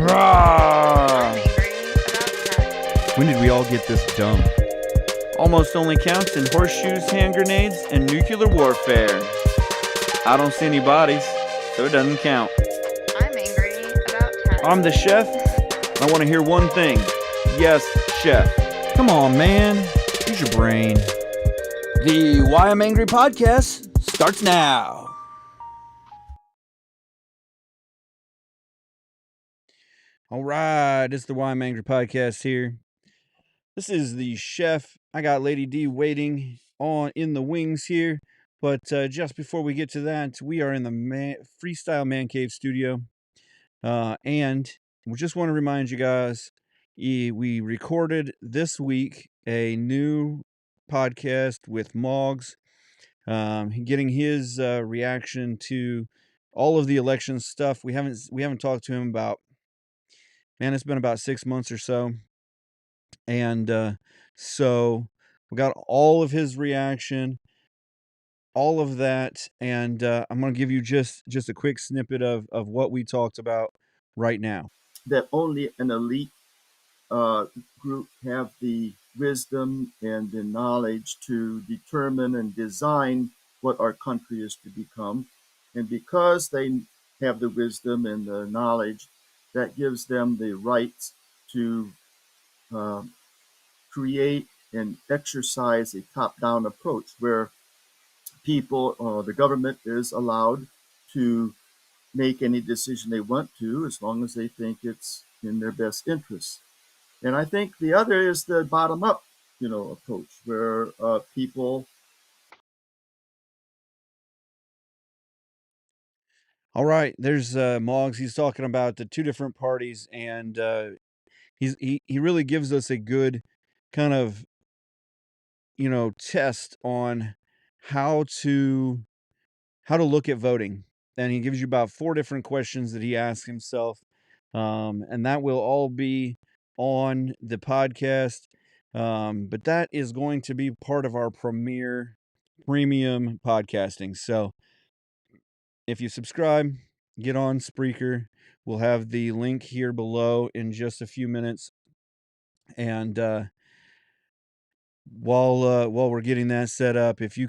I'm Rawr! angry about tech. When did we all get this dumb? Almost only counts in horseshoes, hand grenades, and nuclear warfare. I don't see any bodies, so it doesn't count. I'm angry about tech. I'm the chef. I want to hear one thing. Yes, chef. Come on, man. Use your brain. The Why I'm Angry podcast starts now. All right, it's the Why I'm Angry podcast here. This is the chef. I got Lady D waiting on in the wings here. But just before we get to that, we are in the Freestyle Man Cave studio. And we just want to remind you guys, we recorded this week a new podcast with Moggs, getting his reaction to all of the election stuff. We haven't talked to him about, man, it's been about 6 months or so. And so we got all of his reaction, all of that, and I'm going to give you just a quick snippet of what we talked about right now. That only an elite uh, group have the wisdom and the knowledge to determine and design what our country is to become. And because they have the wisdom and the knowledge, that gives them the rights to uh, create and exercise a top down approach where people, the government is allowed to make any decision they want to as long as they think it's in their best interest. And I think the other is the bottom up, approach where people. All right, there's Moggs. He's talking about the two different parties, and he really gives us a good kind of test on how to look at voting. And he gives you about 4 different questions that he asks himself, and that will all be on the podcast. But that is going to be part of our premium podcasting. So if you subscribe, get on Spreaker. We'll have the link here below in just a few minutes. And while we're getting that set up, if you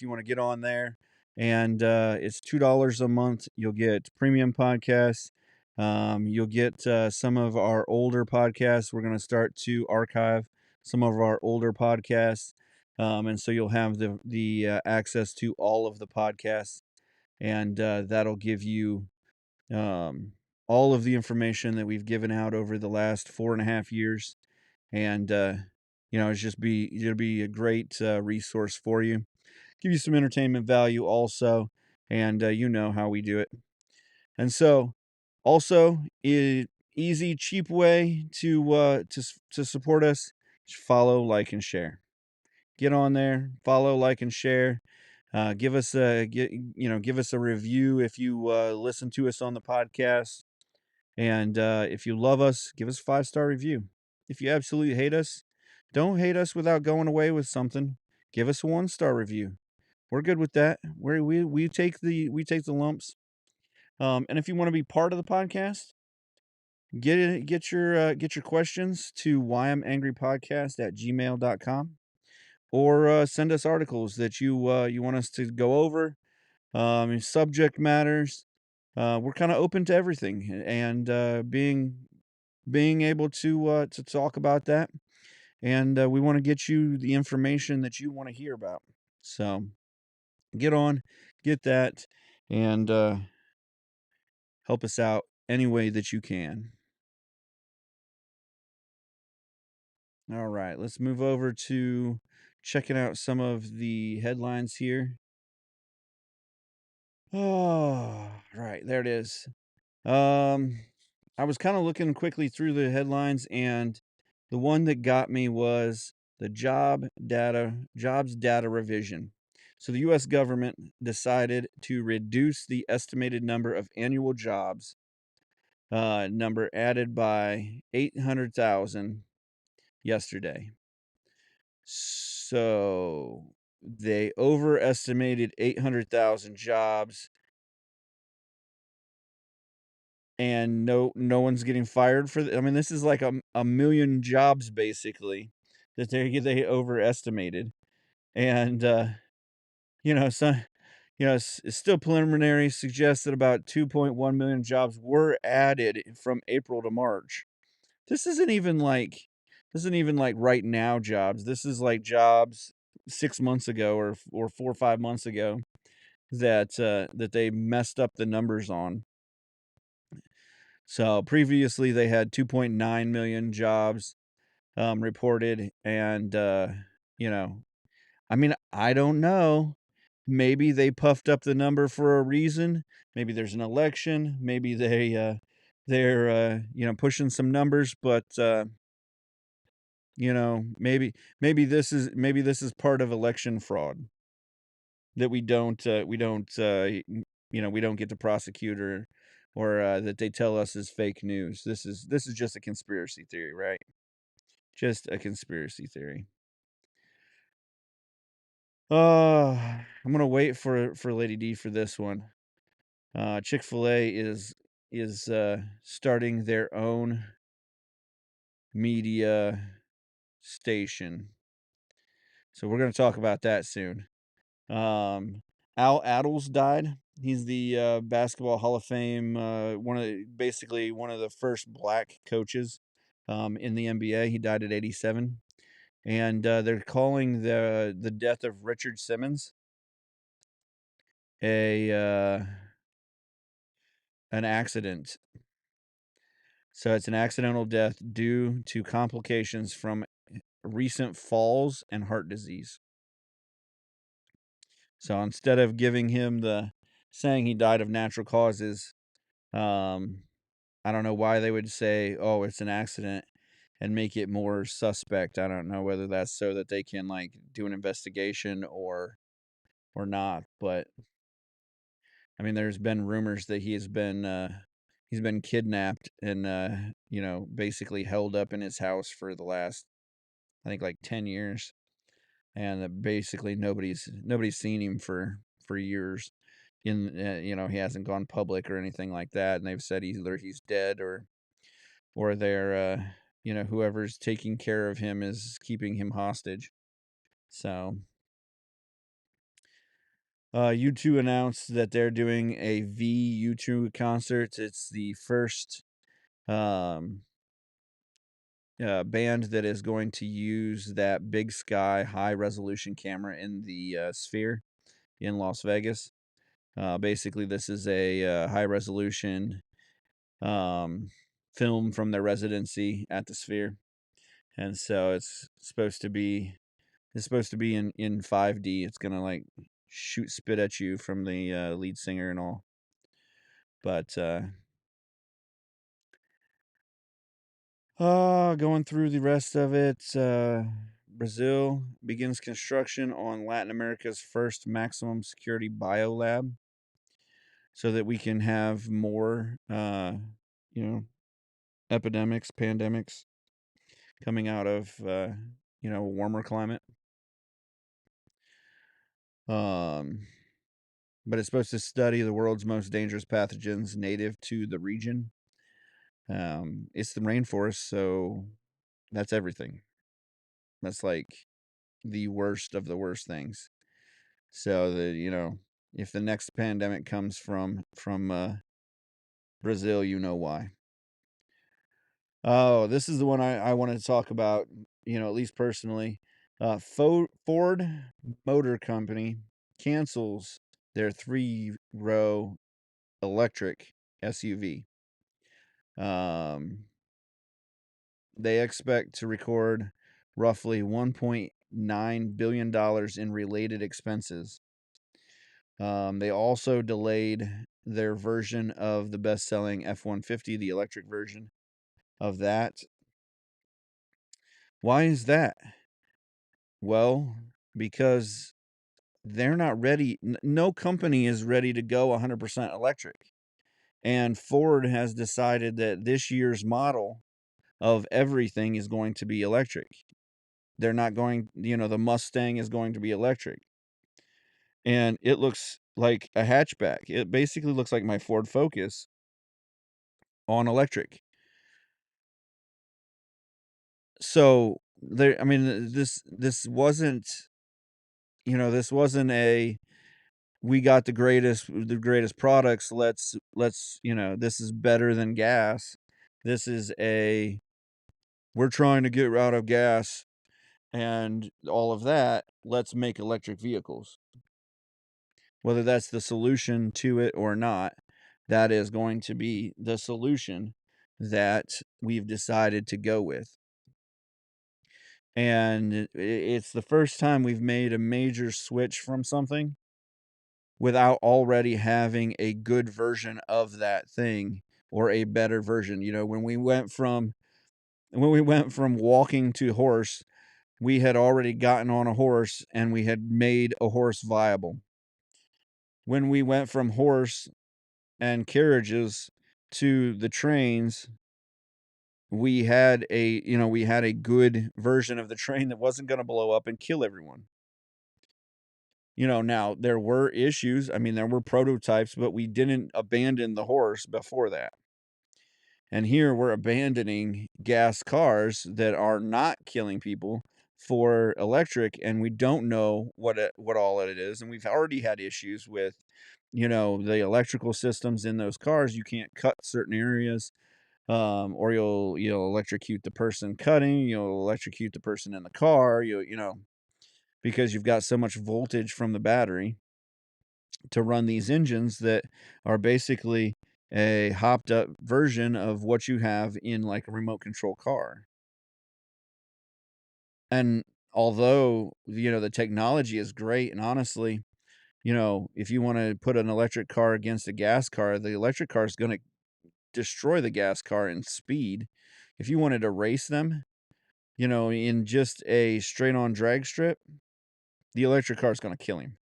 want to get on there, and it's $2 a month, you'll get premium podcasts. You'll get some of our older podcasts. We're going to start to archive some of our older podcasts, and so you'll have the access to all of the podcasts, and that'll give you all of the information that we've given out over the last 4.5 years. And it'll be a great resource for you. Give you some entertainment value also, and you know how we do it. And so, also, easy, cheap way to support us: follow, like, and share. Get on there, follow, like, and share. Give us a review if you listen to us on the podcast. And if you love us, give us a 5-star review. If you absolutely hate us, don't hate us without going away with something. Give us a 1-star review. We're good with that. We take the lumps. And if you want to be part of the podcast, get your questions to whyimangrypodcast@gmail.com, or send us articles that you want us to go over. Subject matters. We're kind of open to everything, and being able to talk about that, and we want to get you the information that you want to hear about. So get on, get that, and help us out any way that you can. All right, let's move over to checking out some of the headlines here. Oh, right, there it is. I was kind of looking quickly through the headlines, and the one that got me was the jobs data revision. So the U.S. government decided to reduce the estimated number of annual jobs number added by 800,000 yesterday. So they overestimated 800,000 jobs. and no one's getting fired for I mean, this is like a million jobs basically that they overestimated. And so it's still preliminary, suggests that about 2.1 million jobs were added from April to March. This isn't even like right now jobs. This is like jobs 6 months ago or 4 or 5 months ago that they messed up the numbers on. So previously they had 2.9 million jobs reported, and you know, I mean, I don't know. Maybe they puffed up the number for a reason. Maybe there's an election. Maybe they're pushing some numbers, but maybe this is part of election fraud that we don't get to prosecute or that they tell us is fake news. This is just a conspiracy theory, right? Just a conspiracy theory. I'm gonna wait for Lady D for this one. Chick-fil-A is starting their own media station, so we're gonna talk about that soon. Al Attles died. He's the basketball Hall of Fame, basically one of the first black coaches in the NBA. He died at 87, and they're calling the death of Richard Simmons a an accident. So it's an accidental death due to complications from recent falls and heart disease. So instead of giving him saying he died of natural causes, um, I don't know why they would say, "Oh, it's an accident," and make it more suspect. I don't know whether that's so that they can like do an investigation or not. But I mean, there's been rumors that he's been kidnapped and basically held up in his house for the last, I think, like 10 years, and basically nobody's seen him for years. He hasn't gone public or anything like that, and they've said either he's dead or they're whoever's taking care of him is keeping him hostage. So U2 announced that they're doing a U2 concert. It's the first um band that is going to use that Big Sky high resolution camera in the Sphere in Las Vegas. Basically, this is a high resolution film from their residency at the Sphere, and so it's supposed to be in 5D. It's gonna like shoot spit at you from the lead singer and all. But going through the rest of it, Brazil begins construction on Latin America's first maximum security biolab so that we can have more, epidemics, pandemics coming out of, a warmer climate. Um, but it's supposed to study the world's most dangerous pathogens native to the region. It's the rainforest, so that's everything. That's like the worst of the worst things. So if the next pandemic comes from Brazil, you know why. Oh, this is the one I wanted to talk about, at least personally. Ford Motor Company cancels their 3-row electric SUV. They expect to record roughly $1.9 billion in related expenses. They also delayed their version of the best-selling F-150, the electric version of that. Why is that? Well, because they're not ready. No company is ready to go 100% electric. And Ford has decided that this year's model of everything is going to be electric. They're not going, the Mustang is going to be electric. And it looks like a hatchback. It basically looks like my Ford Focus. on electric. So there, I mean, this wasn't, this wasn't a we got the greatest products. Let's this is better than gas. This is a we're trying to get out of gas and all of that. Let's make electric vehicles. Whether that's the solution to it or not, that is going to be the solution that we've decided to go with. And it's the first time we've made a major switch from something without already having a good version of that thing or a better version. When we went from walking to horse, we had already gotten on a horse and we had made a horse viable. When we went from horse and carriages to the trains, we had a good version of the train that wasn't going to blow up and kill everyone. Now there were issues. I mean, there were prototypes, but we didn't abandon the horse before that. And here we're abandoning gas cars that are not killing people for electric, and we don't know what all it is. And we've already had issues with, the electrical systems in those cars. You can't cut certain areas, or you'll electrocute the person cutting. You'll electrocute the person in the car. Because you've got so much voltage from the battery to run these engines that are basically a hopped up version of what you have in like a remote control car. And although, the technology is great, and honestly, if you want to put an electric car against a gas car, the electric car is going to destroy the gas car in speed. If you wanted to race them, in just a straight on drag strip, the electric car is going to kill him.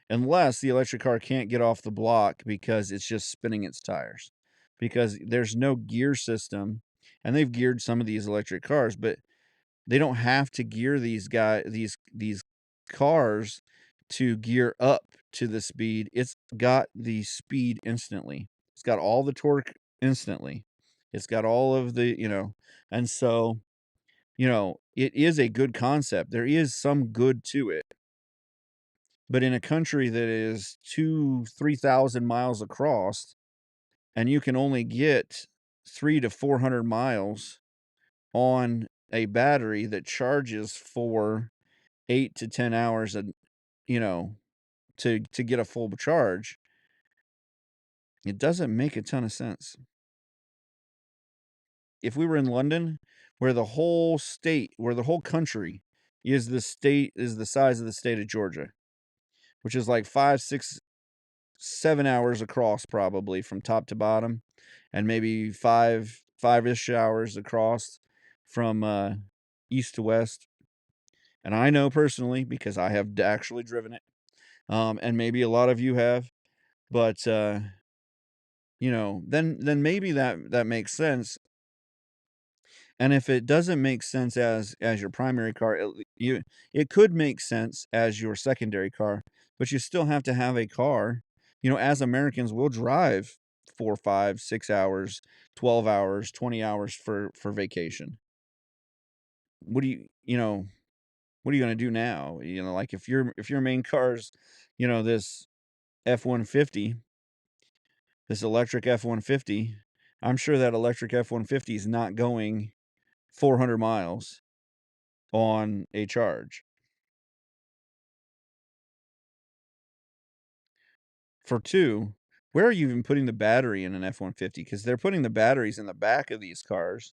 Unless the electric car can't get off the block because it's just spinning its tires. Because there's no gear system, and they've geared some of these electric cars, but they don't have to gear these cars to gear up to the speed. It's got the speed instantly. It's got all the torque instantly. It's got all of and so, it is a good concept. There is some good to it. But in a country that is 3,000 miles across, and you can only get 300 to 400 miles on a battery that charges for 8 to 10 hours, you know, to get a full charge, it doesn't make a ton of sense. If we were in London, where the whole country is the size of the state of Georgia, which is like 5, 6, 7 hours across probably from top to bottom, and maybe five-ish hours across from east to west. And I know personally because I have actually driven it, and maybe a lot of you have, but then maybe that makes sense. And if it doesn't make sense as your primary car, it could make sense as your secondary car, but you still have to have a car. As Americans, we'll drive 4, 5, 6 hours, 12 hours, 20 hours for vacation. What do what are you going to do now? Like if your main car's, this F-150, this electric F-150, I'm sure that electric F-150 is not going 400 miles on a charge. For two, where are you even putting the battery in an F-150? Because they're putting the batteries in the back of these cars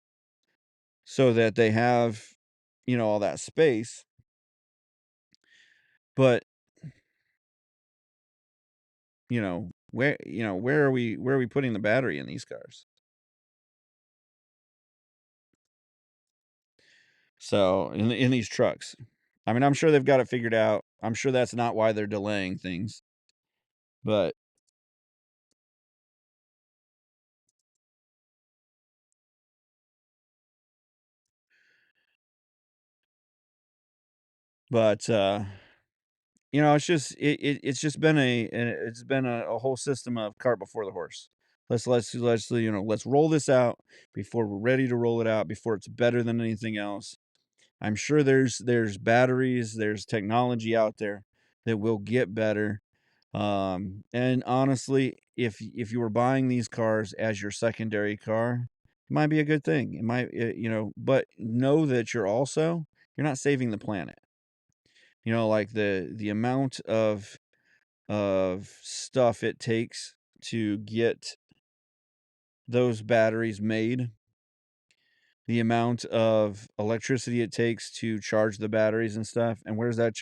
so that they have, all that space. But, where are we putting the battery in these cars? So in these trucks, I mean, I'm sure they've got it figured out. I'm sure that's not why they're delaying things, but but it's just been a whole system of cart before the horse. Let's let's roll this out before we're ready to roll it out, before it's better than anything else. I'm sure there's batteries, there's technology out there that will get better. And honestly, if you were buying these cars as your secondary car, it might be a good thing. It might, but know that you're not saving the planet. Like the amount of stuff it takes to get those batteries made, the amount of electricity it takes to charge the batteries and stuff, and where's that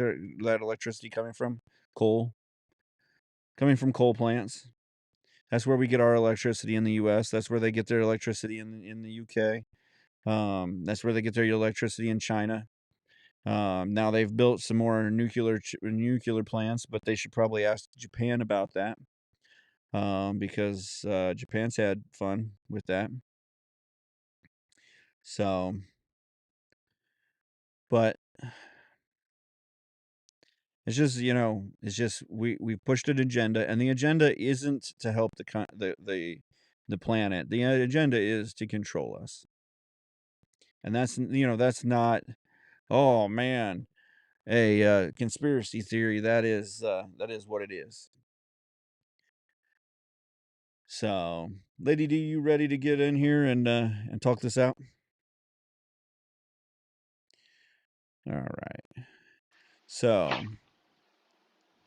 electricity coming from? Coal. Coming from coal plants. That's where we get our electricity in the U.S. That's where they get their electricity in the UK. That's where they get their electricity in China. Now they've built some more nuclear plants, but they should probably ask Japan about that, because Japan's had fun with that. So, but it's just we pushed an agenda, and the agenda isn't to help the planet. The agenda is to control us, and that's not. Oh man, a conspiracy theory. That is what it is. So, Lady D, you ready to get in here and talk this out? All right. So,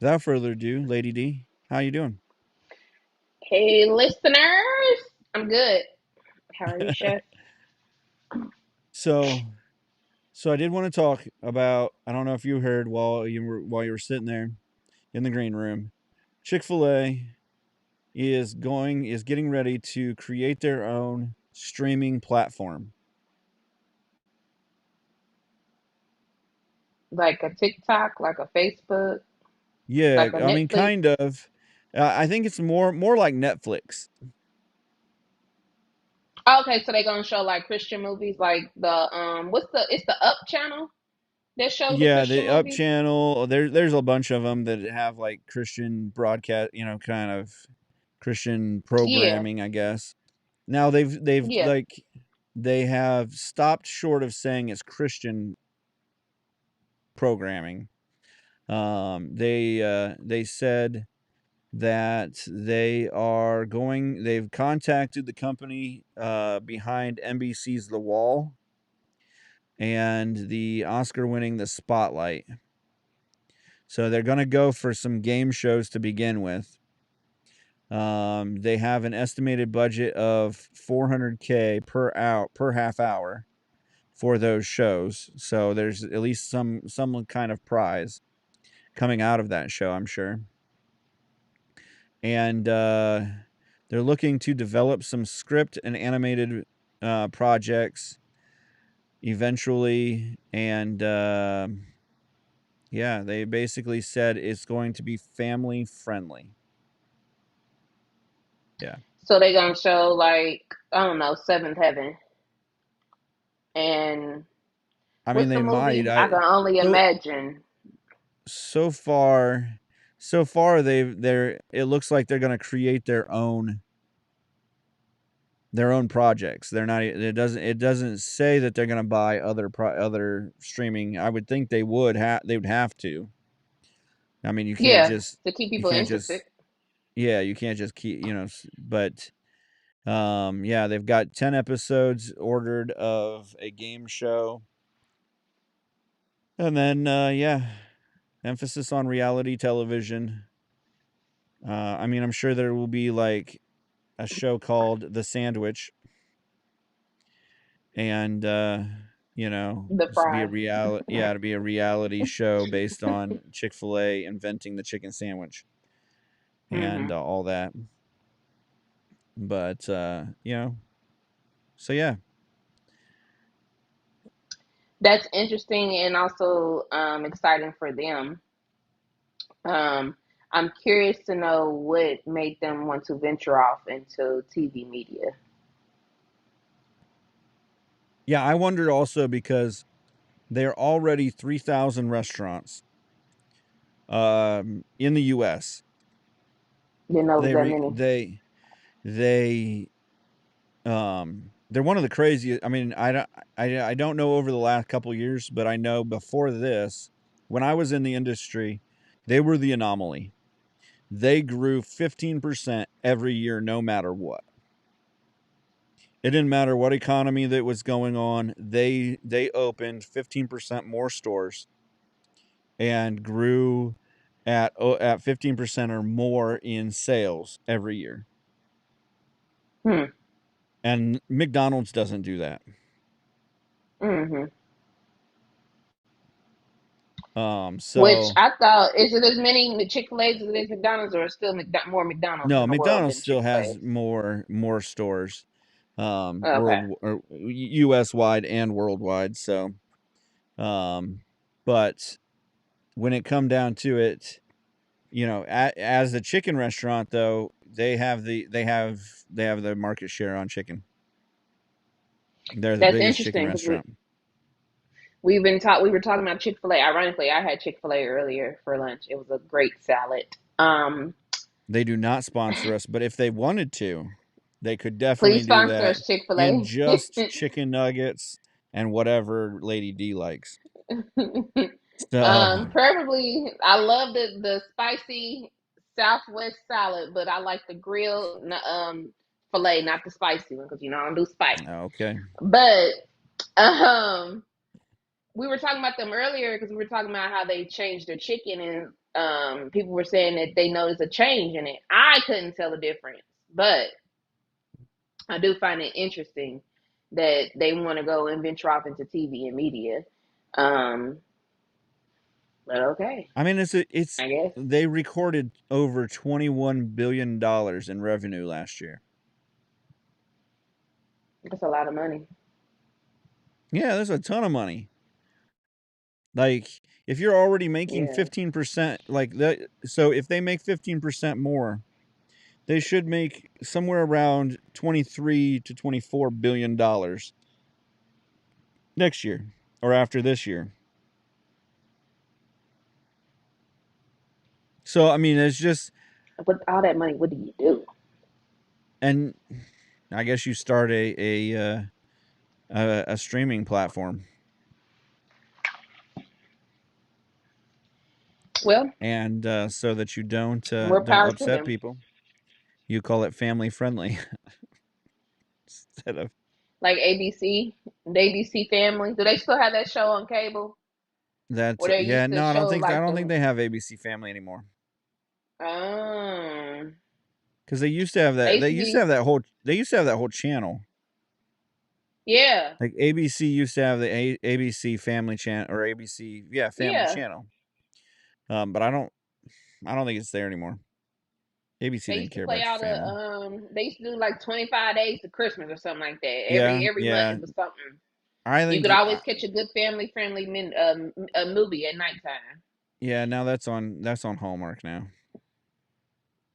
without further ado, Lady D, how you doing? Hey, listeners. I'm good. How are you, Chef? So, I did want to talk about. I don't know if you heard while you were sitting there in the green room. Chick-fil-A is getting ready to create their own streaming platform. Like a TikTok, like a Facebook, Yeah, like a I mean, Netflix? kind of. I think it's more like Netflix. Oh, okay, so they're gonna show like Christian movies, like the it's the Up channel that shows the Yeah, Christian the Up movies. channel. There's a bunch of them that have like Christian broadcast, kind of Christian Yeah, programming, I guess. Now yeah. they have stopped short of saying it's Christian programming. They said that they've contacted the company behind NBC's The Wall and the Oscar-winning The Spotlight. So they're going to go for some game shows to begin with. They have an estimated budget of $400K per half hour for those shows. So there's at least some kind of prize coming out of that show, I'm sure. And they're looking to develop some script and animated projects eventually, and yeah, they basically said it's going to be family friendly. Yeah. So they're gonna show like I don't know Seventh Heaven and I mean, what's the they might. movie? I can only So imagine. so far, they're it looks like they're going to create their own projects. They're not. It doesn't say that they're going to buy other streaming. I would think they would have to. I mean, Yeah, to keep you people can't interested. just yeah, you can't just keep, but yeah, they've got 10 episodes ordered of a game show. And then yeah, emphasis on reality television. I mean, I'm sure there will be like a show called The Sandwich, and The this be a Fry. reality yeah, to be a reality show based on Chick-fil-A inventing the chicken sandwich and hmm all that. But so yeah. That's interesting and also exciting for them. Um, I'm curious to know what made them want to venture off into TV media. Yeah, I wondered also because there are already 3,000 restaurants in the US. Didn't know it was They that re- many. they They they're one of the craziest. I mean, I don't know over the last couple years, but I know before this, when I was in the industry, they were the anomaly. They grew 15% every year, no matter what. It didn't matter what economy that was going on. They opened 15% more stores and grew at 15% or more in sales every year. Hmm. And McDonald's doesn't do that. Mm-hmm. Which So I thought, is it as many Chick-fil-A's as it is McDonald's, or still more McDonald's no, in the world McDonald's than still has Chick-fil-A's? more stores, Okay. U.S. wide and worldwide. So, but when it come down to it, as a chicken restaurant, though, they have the market share on chicken. They're the That's biggest chicken interesting because restaurant. we were talking about Chick-fil-A. Ironically, I had Chick-fil-A earlier for lunch. It was a great salad. They do not sponsor us, but if they wanted to, they could definitely Please do sponsor that us, in Chick-fil-A. just chicken nuggets and whatever Lady D likes. So, Preferably, I love the spicy Southwest salad, but I like the grilled filet, not the spicy one, because I don't do spice. okay. But um, we were talking about them earlier because we were talking about how they changed their chicken, and people were saying that they noticed a change in it. I couldn't tell the difference, but I do find it interesting that they want to go and venture off into TV and media. Um, but okay, I mean, it's I guess they recorded over $21 billion in revenue last year. that's a lot of money. Yeah, that's a ton of money. Like, if you're already making Yeah. 15%, like that, so if they make 15% more, they should make somewhere around 23 to 24 billion dollars next year or after this year. So I mean, it's just, With all that money, what do you do? and I guess you start a streaming platform, Well, and so that you more don't power to upset them. people, you call it family friendly instead of Like ABC, the ABC Family. Do they still have that show on cable? that. Where they Yeah, used to no, show I like don't think the they have ABC Family anymore. um Because they used to have they that. used to be They used to have that whole channel. yeah, Like ABC used to have the ABC Family Channel or ABC, yeah, Family yeah. Channel. But I don't think it's there anymore. ABC They didn't used to care play about your all family. the they used to do like 25 days to Christmas or something like that. Yeah, Every month yeah. it was something. I You think could always catch a good family friendly a movie at nighttime. yeah. Now that's on Hallmark now.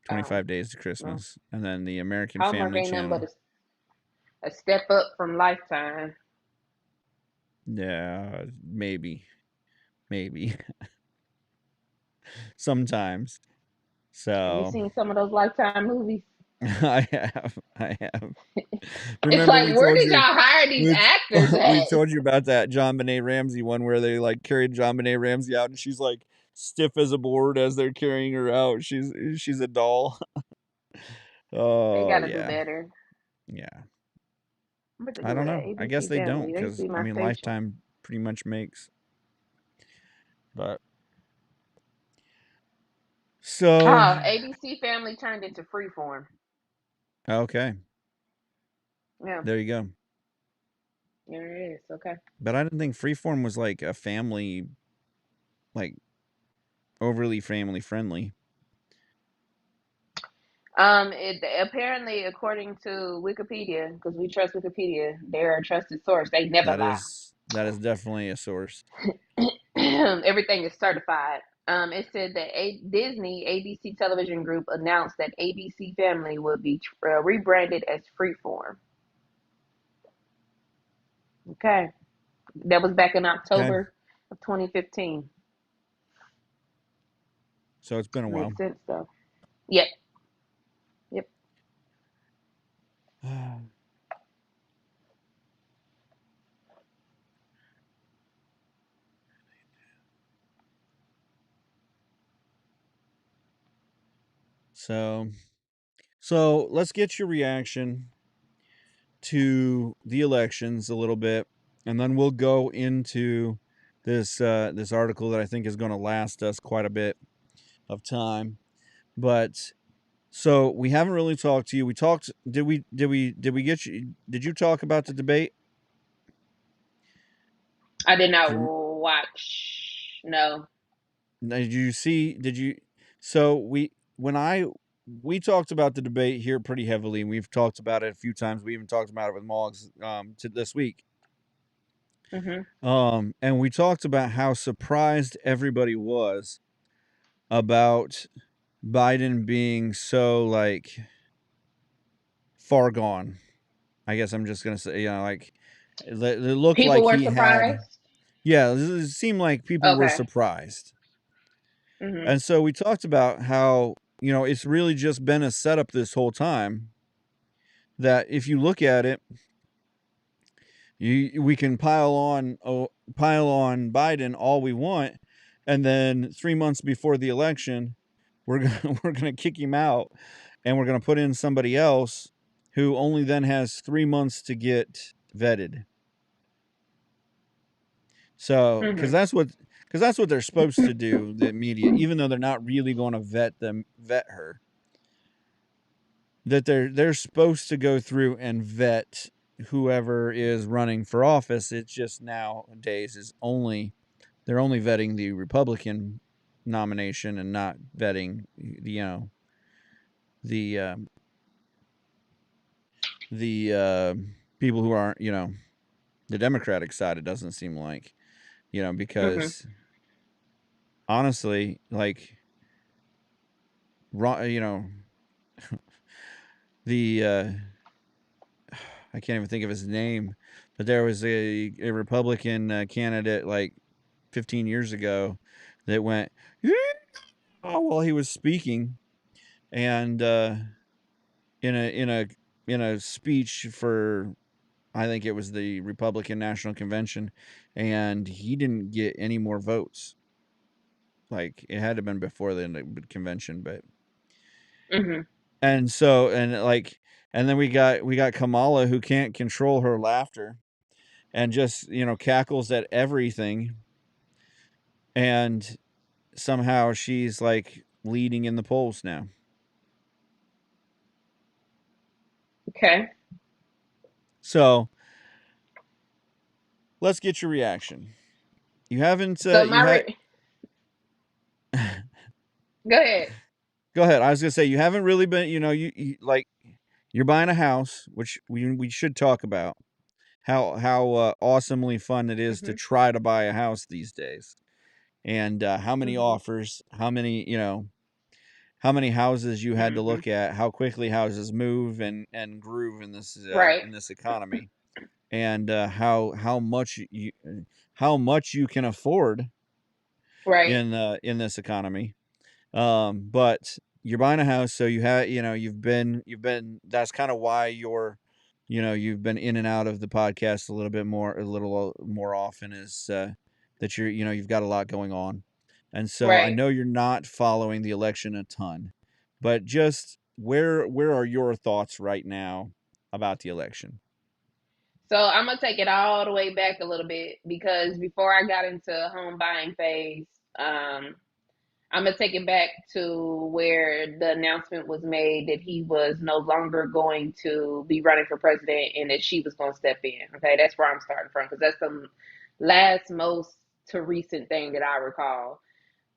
Oh, 25 Days to well, Christmas, and then the American Hallmark Family ain't nothing but Channel. a step up from Lifetime. Yeah, maybe sometimes. Have you So seen some of those Lifetime movies? I have. It's Remember like, where did y'all hire these actors we at? told you about that John Benet Ramsey one where they like carried John Benet Ramsey out and she's like stiff as a board as they're carrying her out. She's a doll. They Oh got to do yeah, better. yeah. I'm about to I do don't that. know. I guess ABC they don't Family. They used to because be I my mean station. Lifetime pretty much makes. But so ABC Family turned into Freeform. okay, Yeah, there you go. there it is. Okay. But I didn't think Freeform was like a family, like overly family friendly. It apparently, according to Wikipedia, because we trust Wikipedia, they're a trusted source. They never lie. That is definitely a source. Everything is certified. It said that Disney ABC Television Group announced that ABC Family would be rebranded as Freeform. Okay, that was back in Okay, October of 2015. so it's been a while. Makes sense though. Yep, yep. So, so let's get your reaction to the elections a little bit, and then we'll go into this article that I think is going to last us quite a bit of time. But so we haven't really talked to you. We talked. Did we get you? Did you talk about the debate? I did Do not you, watch. No. did you see? Did you? So we talked about the debate here pretty heavily, and we've talked about it a few times. We even talked about it with Moggs to this week. Mhm. And we talked about how surprised everybody was about Biden being so like far gone. I guess I'm just gonna say, like it looked People like were he had. surprised. Yeah, it seemed like people were Okay. surprised, Mhm. and so we talked about how it's really just been a setup this whole time. That if you look at it, we can pile on Biden all we want, and then 3 months before the election, we're gonna kick him out, and we're gonna put in somebody else who only then has 3 months to get vetted. So, Mhm. because that's what they're supposed to do, the media, even though they're not really going to vet her, that they're supposed to go through and vet whoever is running for office. It's just nowadays is only they're only vetting the Republican nomination and not vetting the the people who aren't the Democratic side. It doesn't seem like Mhm. because honestly, like you know the I can't even think of his name, but there was a Republican candidate like 15 years ago that went oh while he was speaking, and in a speech for I think it was the Republican National Convention, and he didn't get any more votes. Like it had to have been before the convention, but Mhm. and so and then we got Kamala who can't control her laughter and just cackles at everything, and somehow she's like leading in the polls now. Okay. So let's get your reaction. You haven't So you had go ahead. go ahead. I was gonna say you haven't really been you like you're buying a house, which we should talk about how awesomely fun it is to Mhm. try to buy a house these days, and how many Mhm. offers, how many houses you had to Mhm. look at, how quickly houses move and groove Right. in this economy, and how much you can afford Right. in this economy. But you're buying a house, so you've been that's kind of why you've been in and out of the podcast a little more often is that you've got a lot going on. And so I Right. know you're not following the election a ton, but just where are your thoughts right now about the election? So I'm gonna take it all the way back a little bit because before I got into home buying phase, um, I'm gonna take it back to where the announcement was made that he was no longer going to be running for president and that she was going to step in. Okay, that's where I'm starting from because that's the last most to recent thing that I recall.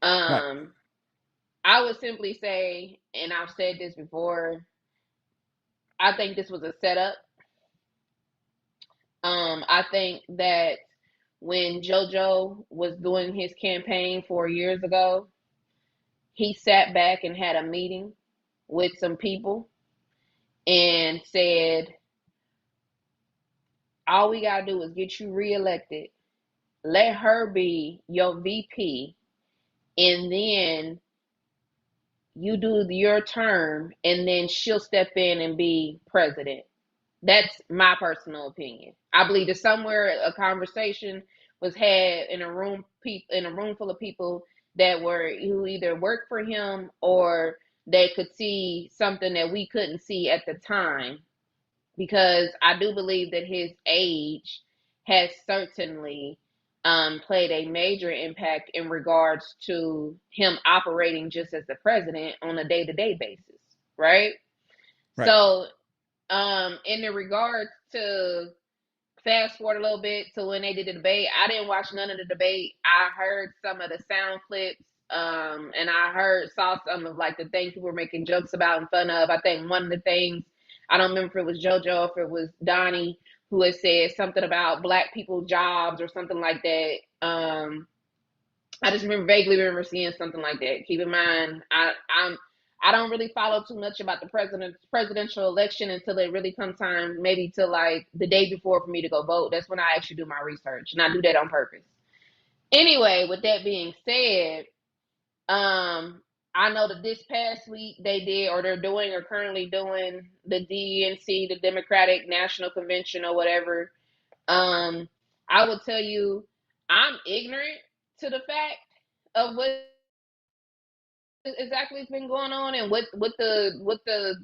Right. Um, I would simply say, and I've said this before, I think this was a setup. I think that when JoJo was doing his campaign 4 years ago, he sat back and had a meeting with some people and said, all we got to do is get you reelected, let her be your VP, and then you do your term, and then she'll step in and be president. That's my personal opinion. I believe that somewhere a conversation was had in a room full of people that were who either worked for him or they could see something that we couldn't see at the time, because I do believe that his age has certainly played a major impact in regards to him operating just as the president on a day-to-day basis, right? Right. So, in the regards to fast forward a little bit to when they did the debate, I didn't watch none of the debate. I heard some of the sound clips, and I saw some of like the things people were making jokes about and fun of. I think one of the things, I don't remember if it was JoJo, if it was Donnie, who had said something about black people jobs or something like that. I just vaguely remember seeing something like that. Keep in mind, I don't really follow too much about the presidential election until it really comes time, maybe to like the day before for me to go vote. That's when I actually do my research, and I do that on purpose. Anyway, with that being said, I know that this past week they did, or they're doing, or currently doing the DNC, the Democratic National Convention, or whatever. I will tell you, I'm ignorant to the fact of what exactly has been going on and what the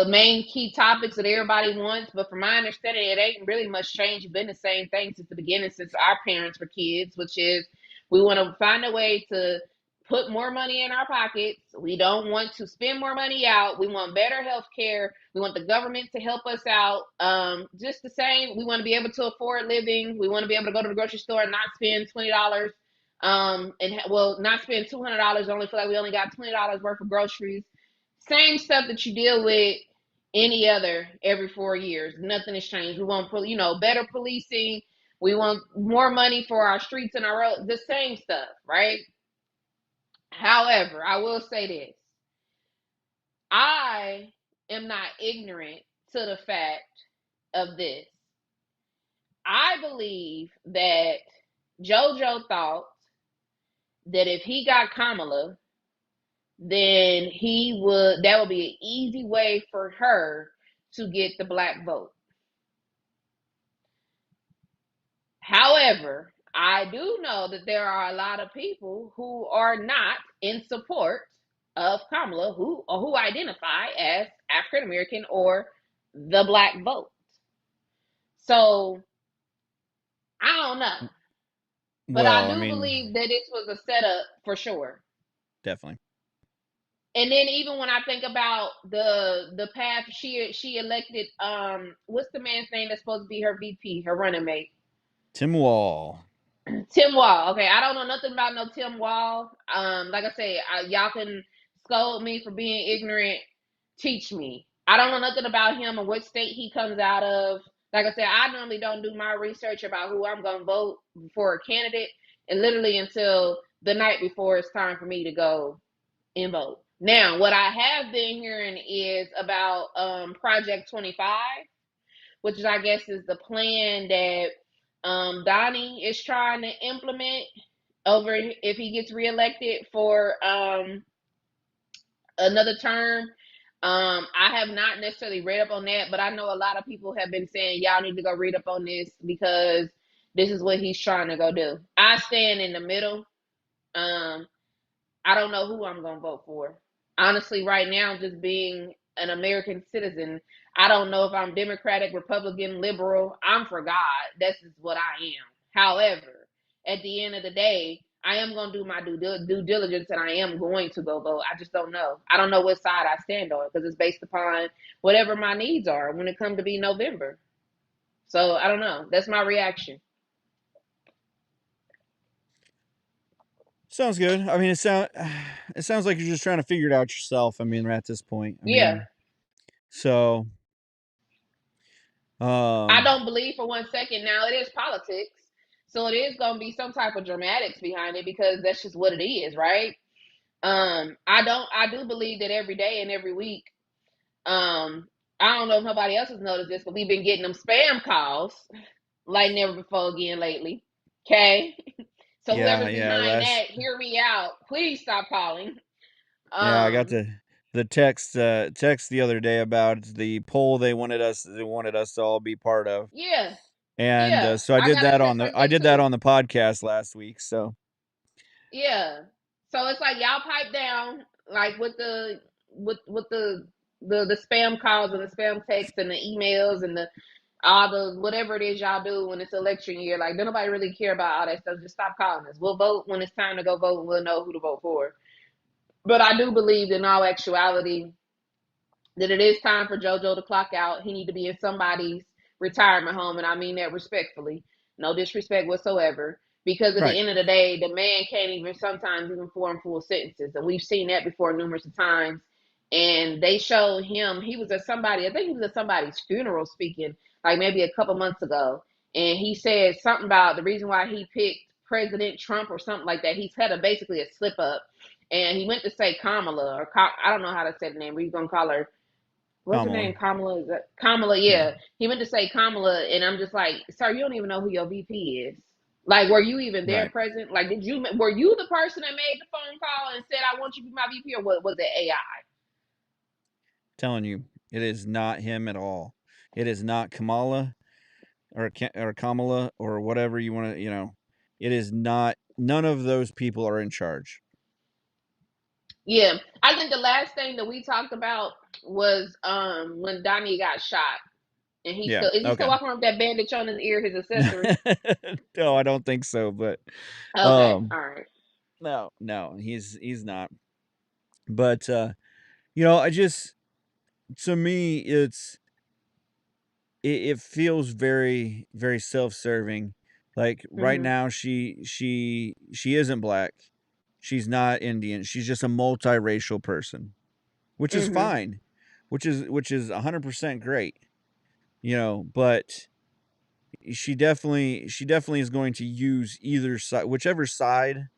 main key topics that everybody wants. But from my understanding, it ain't really much change. It's been the same thing since the beginning, since our parents were kids, which is we want to find a way to put more money in our pockets. We don't want to spend more money out. We want better health care. We want the government to help us out. Just the same. We want to be able to afford living. We want to be able to go to the grocery store and not spend $20. Not spend $200. Only feel like we only got $20 worth of groceries. Same stuff that you deal with any other every 4 years. Nothing has changed. We want, better policing. We want more money for our streets and our roads. The same stuff, right? However, I will say this. I am not ignorant to the fact of this. I believe that JoJo thought that if he got Kamala, then that would be an easy way for her to get the black vote. However, I do know that there are a lot of people who are not in support of Kamala, who identify as African American or the black vote. So I don't know, but I do believe that this was a setup for sure. Definitely. And then even when I think about the path she elected, what's the man's name that's supposed to be her VP, her running mate? Tim Wall. Tim Wall. Okay, I don't know nothing about no Tim Wall. Like I say, y'all can scold me for being ignorant. Teach me. I don't know nothing about him or what state he comes out of. Like I said, I normally don't do my research about who I'm going to vote for a candidate, and literally until the night before it's time for me to go and vote. Now, what I have been hearing is about Project 25, which I guess is the plan that Donnie is trying to implement over if he gets reelected for another term. I have not necessarily read up on that, but I know a lot of people have been saying y'all need to go read up on this because this is what he's trying to go do. I stand in the middle. I don't know who I'm going to vote for. Honestly, right now, just being an American citizen, I don't know if I'm Democratic, Republican, liberal. I'm for God. This is what I am. However, at the end of the day, I am going to do my due diligence, and I am going to go vote. I just don't know. I don't know what side I stand on because it's based upon whatever my needs are when it comes to be November. So I don't know. That's my reaction. Sounds good. I mean, it sounds like you're just trying to figure it out yourself. I mean, at this point. Yeah. So, I don't believe for 1 second. Now it is politics, so it is going to be some type of dramatics behind it because that's just what it is, right? I do believe that every day and every week. I don't know if nobody else has noticed this, but we've been getting them spam calls like never before again lately. Okay. So whoever's behind that, hear me out. Please stop calling. I got the text the other day about the poll they wanted us to all be part of. Yeah, And yeah. so I I did got a that text like that on too. the podcast last week. So Yeah. So it's like y'all pipe down, like with the spam calls and the spam texts and the emails and the all the whatever it is y'all do when it's election year. Like, don't nobody really care about all that stuff. Just stop calling us. We'll vote when it's time to go vote, and we'll know who to vote for. But I do believe, in all actuality, that it is time for JoJo to clock out. He need to be in somebody's retirement home, and I mean that respectfully. No disrespect whatsoever. Because at the right, end of the day, the man can't even sometimes even form full sentences, and we've seen that before numerous of times. And they showed him he was at somebody. I think he was at somebody's funeral speaking, like maybe a couple months ago, and he said something about the reason why he picked President Trump or something like that. He's had basically a slip up, and he went to say Kamala or I don't know how to say the name. We're gonna call her, what's her Kamala. name? Kamala? Is that Kamala? Yeah, Yeah. He went to say Kamala, and I'm just like, sir, you don't even know who your VP is. Like, were you even there right. present? Like, were you the person that made the phone call and said, I want you to be my VP, or what was it AI? Telling you, it is not him at all. It is not Kamala or Kamala or whatever you want to, It is not. None of those people are in charge. Yeah. I think the last thing that we talked about was when Donnie got shot. And Yeah. is he still Okay. walking around with that bandage on his ear, his accessory? No, I don't think so. But Okay. All right. no, he's not. But I just to me, it feels very very self-serving. Like right Mm-hmm. now, she isn't black. She's not Indian. She's just a multiracial person, which is Mm-hmm. fine, which is 100% great. But she definitely is going to use either side, whichever side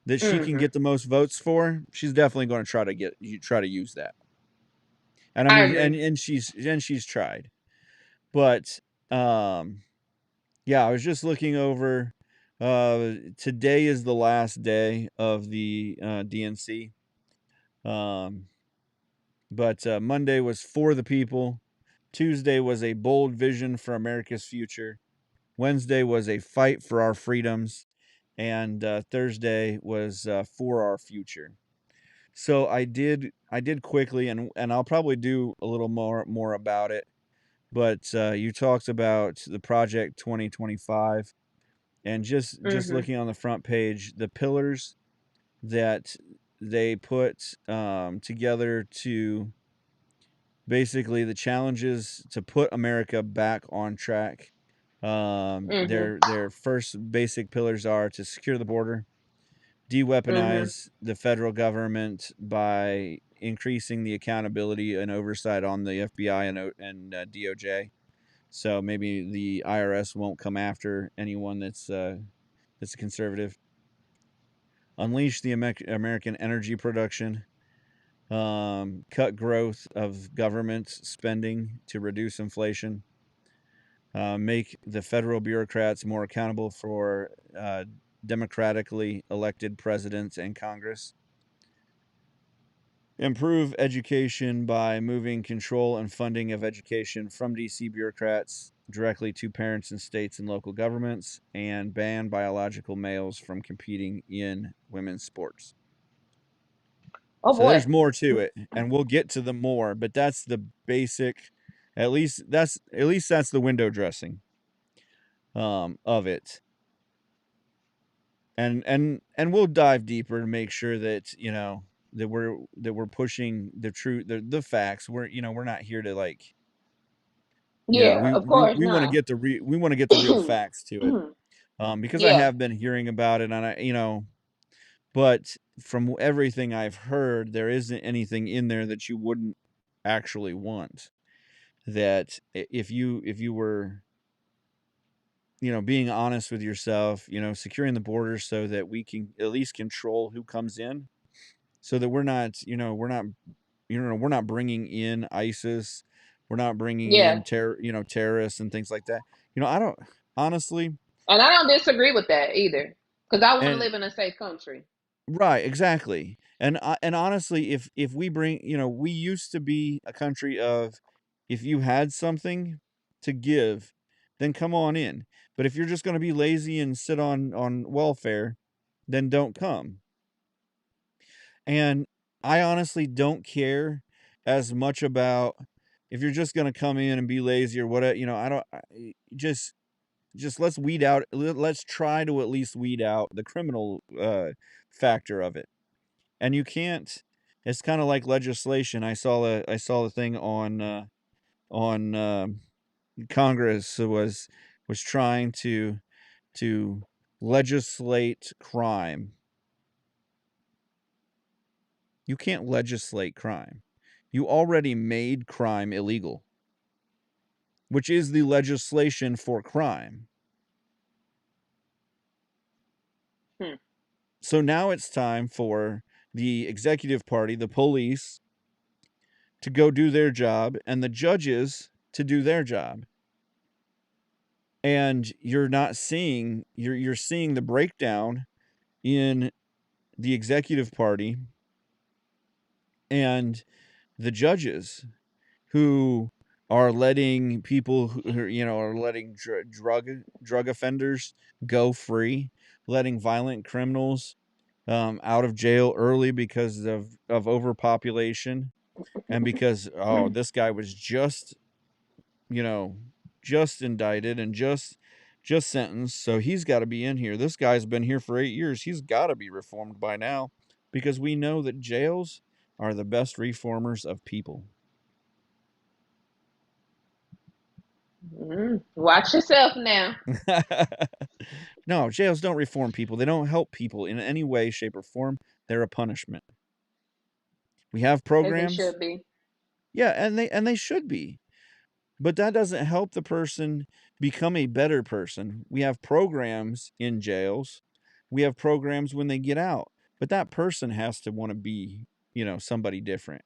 that she can Mm-hmm. get the most votes for. She's definitely going to try to use that. And I I mean, agree. and she's tried. But um yeah, I was just looking over. Today is the last day of the DNC. Um, but Monday was for the people. Tuesday was a bold vision for America's future. Wednesday was a fight for our freedoms, and Thursday was for our future. So I did quickly, and I'll probably do a little more about it. But you talked about the Project 2025, and just Mm-hmm. looking on the front page, the pillars that they put together to basically the challenges to put America back on track. Mm-hmm. Their first basic pillars are to secure the border, Mm-hmm. de-weaponize the federal government by increasing the accountability and oversight on the FBI and DOJ. So maybe the IRS won't come after anyone that's a conservative. Unleash the American energy production. Cut growth of government spending to reduce inflation. Make the federal bureaucrats more accountable for democratically elected presidents and Congress. Improve education by moving control and funding of education from DC bureaucrats directly to parents in states and local governments, and ban biological males from competing in women's sports. Oh So there's boy. more to it, and we'll get to the more, but that's the basic. At least that's the window dressing of it. And we'll dive deeper to make sure that that we're pushing the truth, the facts. We're not here to like, Yeah, we of we, course, we want to no. get we want to get the real facts to it. Because I Yeah, have been hearing about it, and but from everything I've heard, there isn't anything in there that you wouldn't actually want. That if you were, being honest with yourself, securing the borders so that we can at least control who comes in, so that we're not bringing in ISIS, we're not bringing yeah. in terrorists and things like that. I don't honestly, And I don't disagree with that either. Because I want to and live in a safe country. Right, exactly. And honestly, if we bring, we used to be a country of, if you had something to give, then come on in. But if you're just going to be lazy and sit on welfare, then don't come. And I honestly don't care as much about, if you're just going to come in and be lazy or whatever, I don't just let's weed out, let's try to at least weed out the criminal factor of it. And you can't, it's kind of like legislation. I saw the thing on Congress was trying to legislate crime. You can't legislate crime. You already made crime illegal, which is the legislation for crime. Hmm. So now it's time for the executive party, the police, to go do their job, and the judges to do their job. And you're seeing the breakdown in the executive party and the judges, who are letting people are letting drug offenders go free, letting violent criminals out of jail early because of overpopulation, and because, this guy was you know just indicted and just sentenced, so he's got to be in here. This guy's been here for 8 years. He's got to be reformed by now, because we know that jails are the best reformers of people. Watch yourself now. No, jails don't reform people. They don't help people in any way, shape, or form. They're a punishment. We have As they programs. should be. Yeah, and they should be. But that doesn't help the person become a better person. We have programs in jails. We have programs when they get out. But that person has to want to be, somebody different.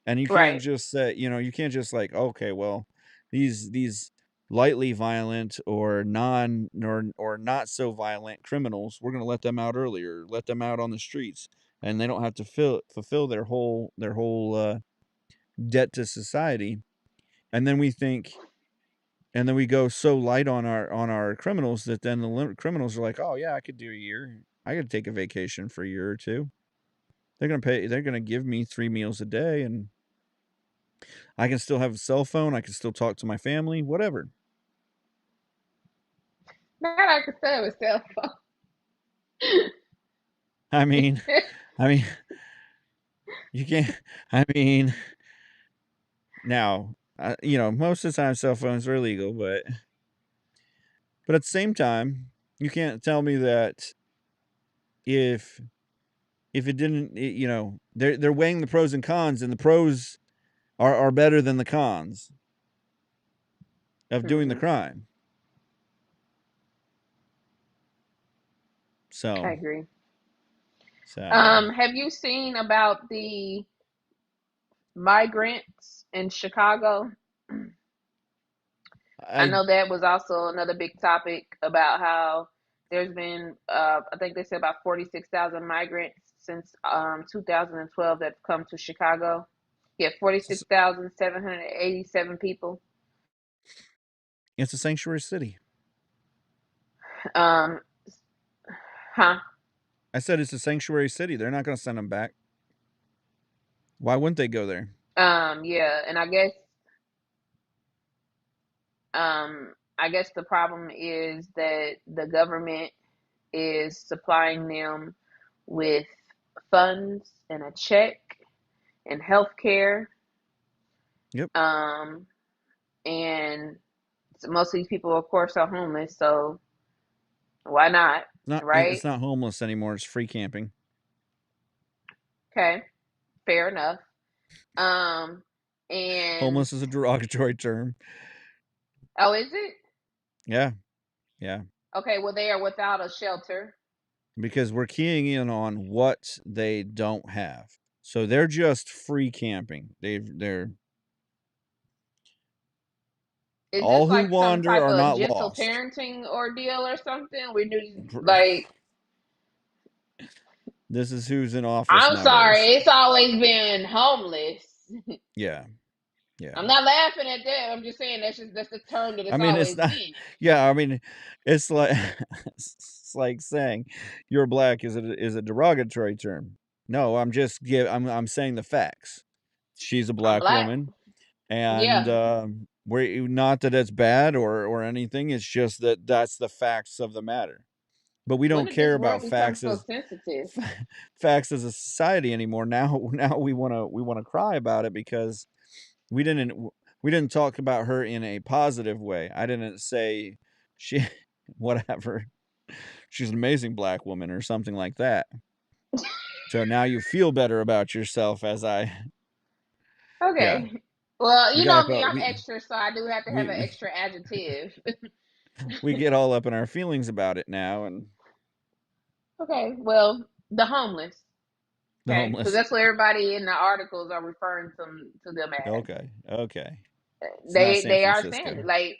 And you can't Right. just say, you can't just like, okay, well, these lightly violent or not so violent criminals, we're going to let them out earlier, let them out on the streets, and they don't have to fulfill their whole debt to society. And then we go so light on our criminals that then the criminals are like, oh yeah, I could do a year. I could take a vacation for a year or two. They're gonna give me 3 meals a day, and I can still have a cell phone. I can still talk to my family, whatever. Not like I said with cell phone. I mean, I mean, you can't. I mean, now, most of the time cell phones are illegal, but at the same time, you can't tell me that if it didn't, they're weighing the pros and cons, and the pros are better than the cons of doing the Hmm. crime. I So, agree. so Have you seen about the migrants in Chicago? I I know that was also another big topic about how there's been, I think they said about 46,000 migrants since 2012 that have come to Chicago. Yeah, it's 46,787 people. it's a sanctuary city. Um, huh? I said it's a sanctuary city. They're not going to send them back. Why wouldn't they go there? Yeah, and I guess the problem is that the government is supplying them with funds and a check and health care. Yep. Um, and most of these people, of course, are homeless, so why not, Not right? it's not homeless anymore. It's free camping. Okay, fair enough. Um, and Homeless is a derogatory term. oh, is it? Yeah. Yeah. Okay, well, they are without a shelter. Because we're keying in on what they don't have. So they're just free camping. They're Is all this who like some wander type are of not gentle lost. parenting ordeal or something? We do like This is who's in office I'm sorry, nowadays. it's always been homeless. Yeah. Yeah. I'm not laughing at that. I'm just saying that's the term that I it's mean, always it's not. been. Yeah, I mean, it's like it's like saying you're black is a derogatory term. No, I'm saying the facts. She's a I'm black black. woman, and Yeah. we're not that it's bad or anything. It's just that that's the facts of the matter. But we When don't did this care world about become so sensitive? facts as a society anymore. Now we wanna cry about it because we didn't we didn't talk about her in a positive way. I didn't say she whatever. She's an amazing black woman or something like that. So now you feel better about yourself as I yeah. Okay. Well, We you gotta know me, call I'm extra, so I do have to have an we extra adjective. we get all up in our feelings about it now and Okay. Well, the homeless. the Okay, because homeless. that's what everybody in the articles are referring to them as. Okay. It's not San They are saying Francisco. it. Like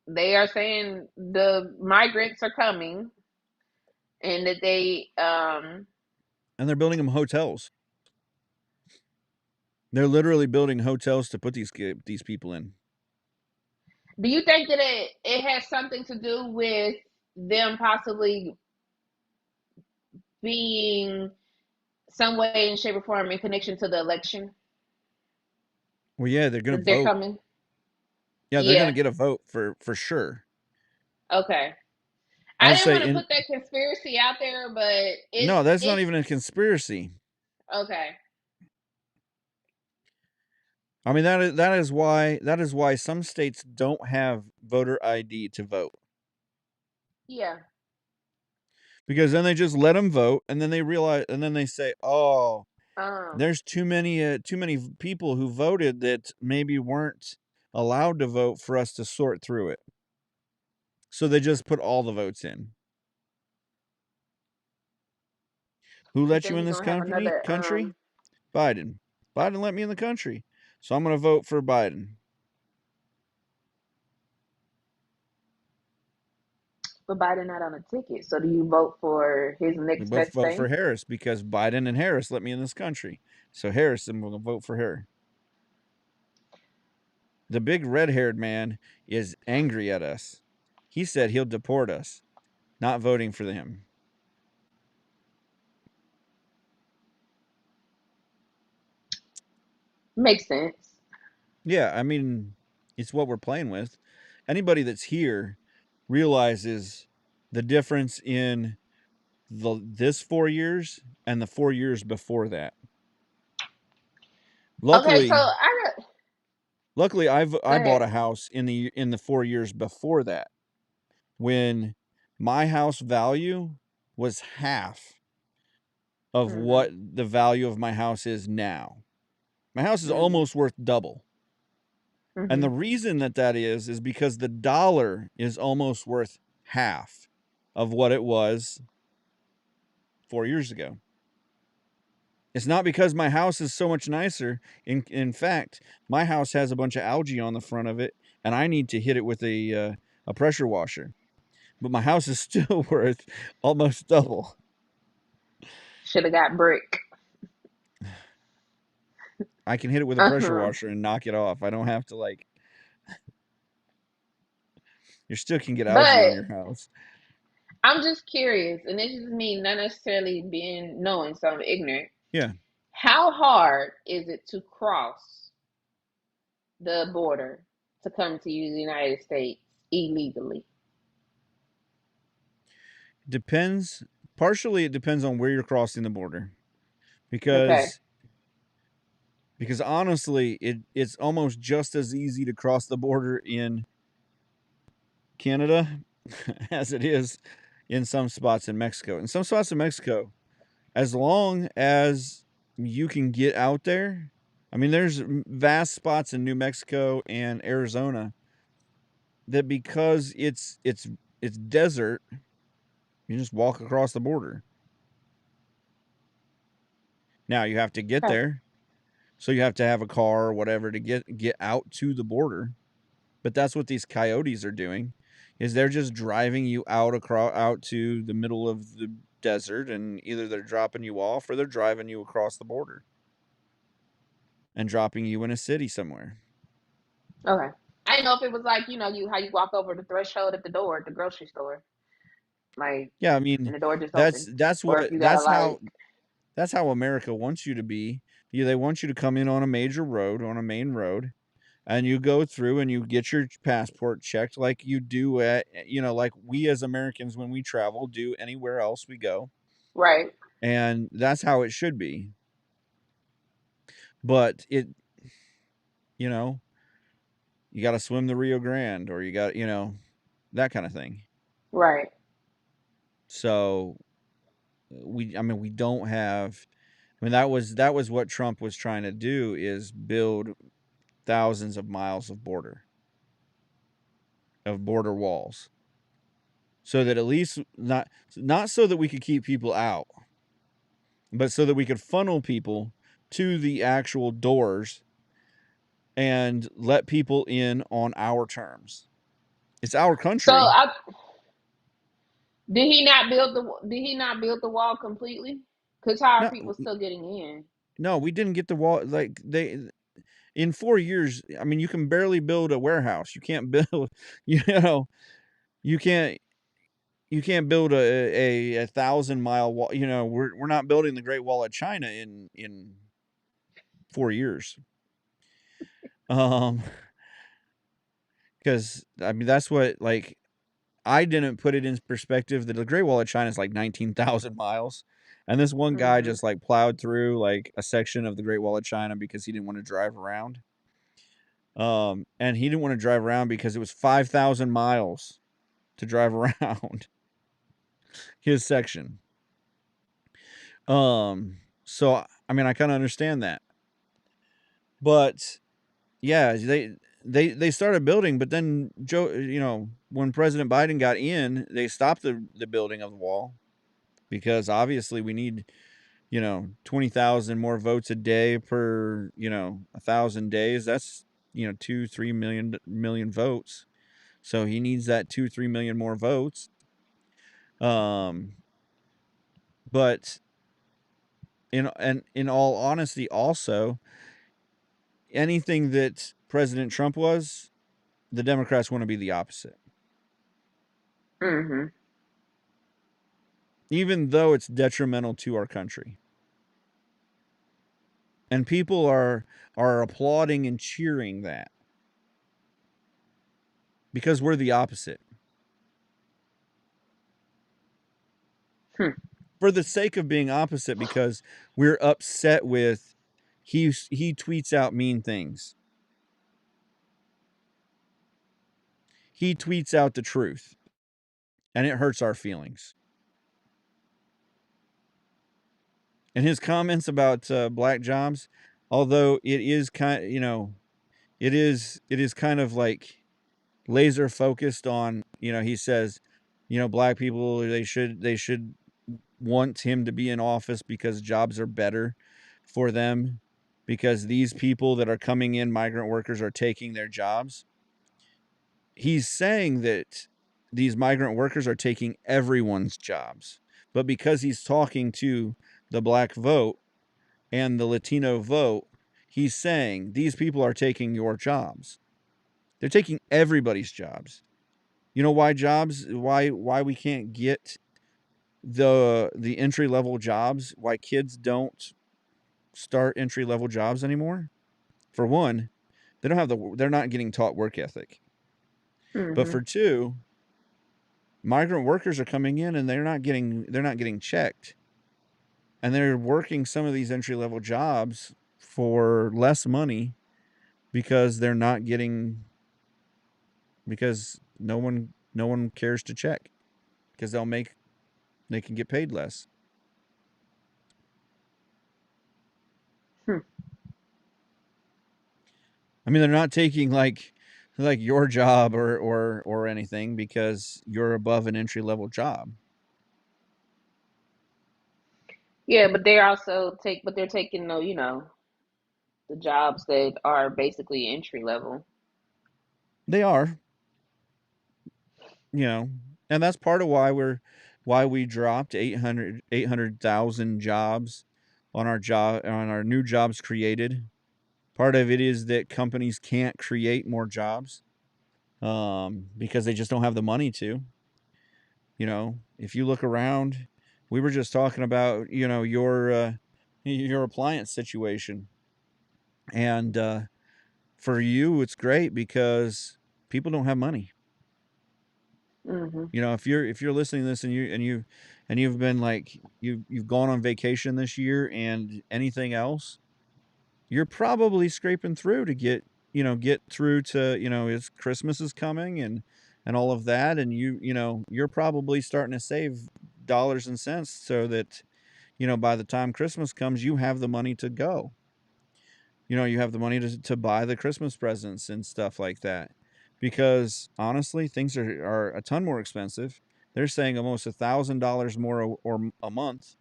they are saying the migrants are coming and that they And they're building them hotels. They're literally building hotels to put these people in. do you think that it has something to do with them possibly being some way in shape or form in connection to the election Well, yeah, they're gonna that they're vote. coming? Yeah, they're gonna Yeah. get a vote for sure. Okay. I I'd didn't say want to in put that conspiracy out there, but no, that's not it's even a conspiracy. okay. I mean that is why some states don't have voter ID to vote Yeah. because then they just let them vote and then they realize and then they say, "Oh, Um. there's too many people who voted that maybe weren't allowed to vote for us to sort through it." So they just put all the votes in. Who You let you think in we're this gonna have another country? Biden. Biden let me in the country. So I'm going to vote for Biden. but Biden not on a ticket. So do you vote for his We next both best vote for thing? Harris because Biden and Harris let me in this country. So Harris, I'm going to vote for her. The big red-haired man is angry at us. He said he'll deport us, not voting for him. Makes sense. Yeah, I mean, it's what we're playing with. Anybody that's here realizes the difference in this 4 years and the 4 years before that. Okay, so Luckily, I got luckily go I bought ahead. a house in the 4 years before that when my house value was half of Mhm. what the value of my house is now. My house is Mhm. almost worth double. And the Mhm. reason that is because the dollar is almost worth half of what it was 4 years ago. It's not because my house is so much nicer. In fact, my house has a bunch of algae on the front of it, and I need to hit it with a pressure washer. But my house is still worth almost double. Should have got brick. I can hit it with a pressure Uh-huh. washer and knock it off. I don't have to like. You still can get algae on But your house. I'm just curious, and this is me not necessarily being knowing, so I'm ignorant. Yeah, How hard is it to cross the border to come to the United States illegally? depends. Partially, it depends on where you're crossing the border, Okay. because honestly, it's almost just as easy to cross the border in Canada as it is in some spots in Mexico. In some spots in Mexico, as long as you can get out there, I mean, there's vast spots in New Mexico and Arizona that because it's desert, you just walk across the border. Now you have to get Okay. there, so you have to have a car or whatever to get out to the border. But that's what these coyotes are doing. is they're just driving you out to the middle of the desert, and either they're dropping you off or they're driving you across the border and dropping you in a city somewhere. Okay. I didn't know if it was like, you how you walk over the threshold at the door at the grocery store. Like, Yeah, I mean, and the door just that's open. that's Or if what you gotta like, that's how America wants you to be. Yeah, they want you to come in on a major road, on a main road, and you go through and you get your passport checked like you do at, like we as Americans when we travel do anywhere else we go. right, And that's how it should be. But you know, you got to swim the Rio Grande, or you got, that kind of thing. right. So we don't have, that was what Trump was trying to do, is build thousands of miles of border walls, so that at least not so that we could keep people out, but so that we could funnel people to the actual doors and let people in on our terms. It's our So country. did he not build the wall completely? Because how are No, people still getting in? no, we didn't get the wall. Like, in 4 years, I mean, you can barely build a warehouse. You can't build, you know, you can't you can't build a 1,000-mile wall. We're not building the Great Wall of China in 4 years. Because I mean, that's what, like, I didn't put it in perspective that the Great Wall of China is like 19,000 miles. And this one guy Mm-hmm. just like plowed through like a section of the Great Wall of China because he didn't want to drive around. And he didn't want to drive around because it was 5,000 miles to drive around his section. So I mean, I kind of understand that. But yeah, they started building, but then when President Biden got in, they stopped the building of the wall, because obviously we need 20,000 more votes a day per 1,000 days. That's 2-3 million votes. So he needs that 2-3 million more votes. But in all honesty, also, anything that President Trump was, the Democrats want to be the opposite, Mm-hmm. even though it's detrimental to our country. And people are applauding and cheering that, because we're the opposite. Hmm. For the sake of being opposite, because we're upset with he tweets out mean things. He tweets out the truth, and it hurts our feelings. And his comments about black jobs, although it is it is kind of like laser focused on, he says, black people, they should want him to be in office because jobs are better for them, because these people that are coming in, migrant workers, are taking their jobs. He's saying that these migrant workers are taking everyone's jobs, but because he's talking to the black vote and the Latino vote, he's saying these people are taking your jobs. They're taking everybody's jobs. You know why why we can't get the entry level jobs? Why kids don't start entry level jobs anymore? For one, they're not getting taught work ethic. But Mm-hmm. for two, migrant workers are coming in and they're not getting checked. And they're working some of these entry level jobs for less money because they're not getting because no one cares to check, because they can get paid less. Hmm. I mean, they're not taking like your job or anything, because you're above an entry level job. Yeah, but they're taking the jobs that are basically entry level. They are, you know, and that's part of why we dropped 800,000 jobs on our new jobs created. Part of it is that companies can't create more jobs because they just don't have the money to. If you look around, we were just talking about your appliance situation, and for you it's great because people don't have money. Hmm. If you're listening to this and you've been like you've gone on vacation this year and anything else, you're probably scraping through to get through to, it's Christmas is coming and all of that, and you're probably starting to save dollars and cents so that, by the time Christmas comes, you have the money to go. You have the money to buy the Christmas presents and stuff like that. Because honestly, things are a ton more expensive. They're saying almost $1,000 more or a month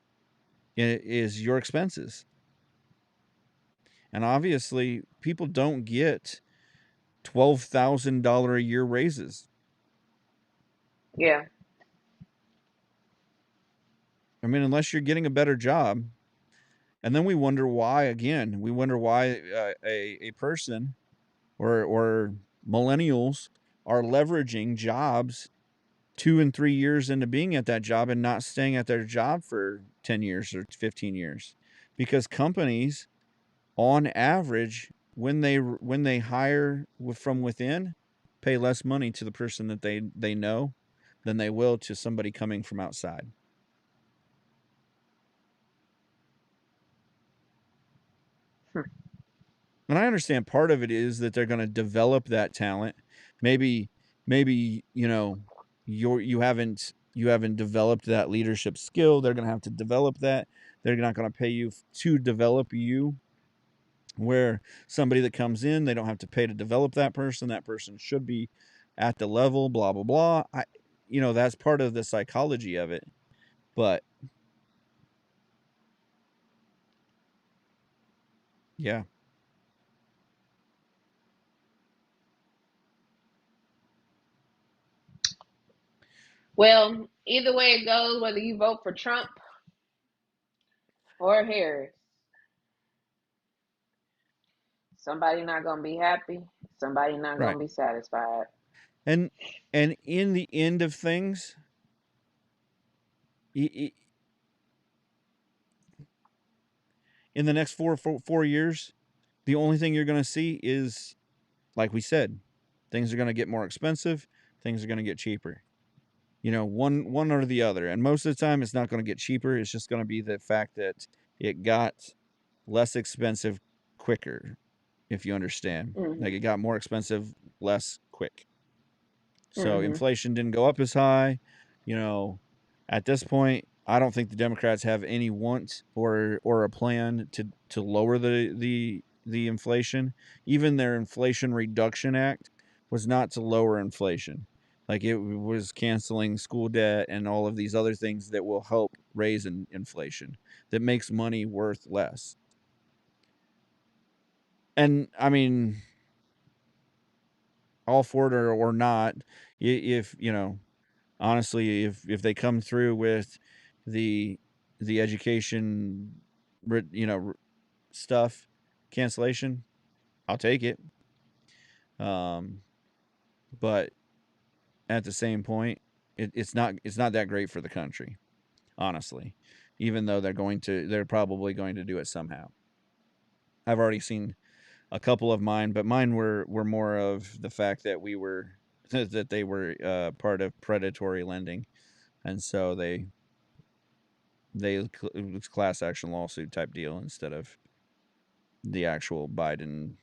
is your expenses. And obviously, people don't get $12,000 a year raises. Yeah. I mean, unless you're getting a better job. And then we wonder why, again, a person or millennials are leveraging jobs 2 and 3 years into being at that job and not staying at their job for 10 years or 15 years. Because companies, on average, when they hire from within, pay less money to the person that they know than they will to somebody coming from outside. Hmm. And I understand part of it is that they're going to develop that talent. Maybe you haven't developed that leadership skill. They're going to have to develop that. They're not going to pay you to develop you. Where somebody that comes in, they don't have to pay to develop that person. That person should be at the level, blah blah blah. That's part of the psychology of it. But yeah, Well, either way it goes, whether you vote for Trump or Harris, somebody not gonna be happy. Somebody not right. gonna be satisfied. And in the end of things, in the next 4 years, the only thing you're going to see is, like we said, things are going to get more expensive. Things are going to get cheaper. One or the other. And most of the time, it's not going to get cheaper. It's just going to be the fact that it got less expensive quicker, if you understand. Hmm. Like, it got more expensive less quick. So Hmm. inflation didn't go up as high. You know, at this point, I don't think the Democrats have any want or a plan to lower the inflation. Even their Inflation Reduction Act was not to lower inflation. Like, it was canceling school debt and all of these other things that will help raise inflation, that makes money worth less. And I mean, all for it or not, if honestly, if they come through with the education, stuff cancellation, I'll take it. Um, but at the same point, it's not that great for the country, honestly. Even though they're probably going to do it somehow. I've already seen a couple of mine, but mine were more of the fact that we were that they were part of predatory lending, and so it was class action lawsuit type deal instead of the actual Biden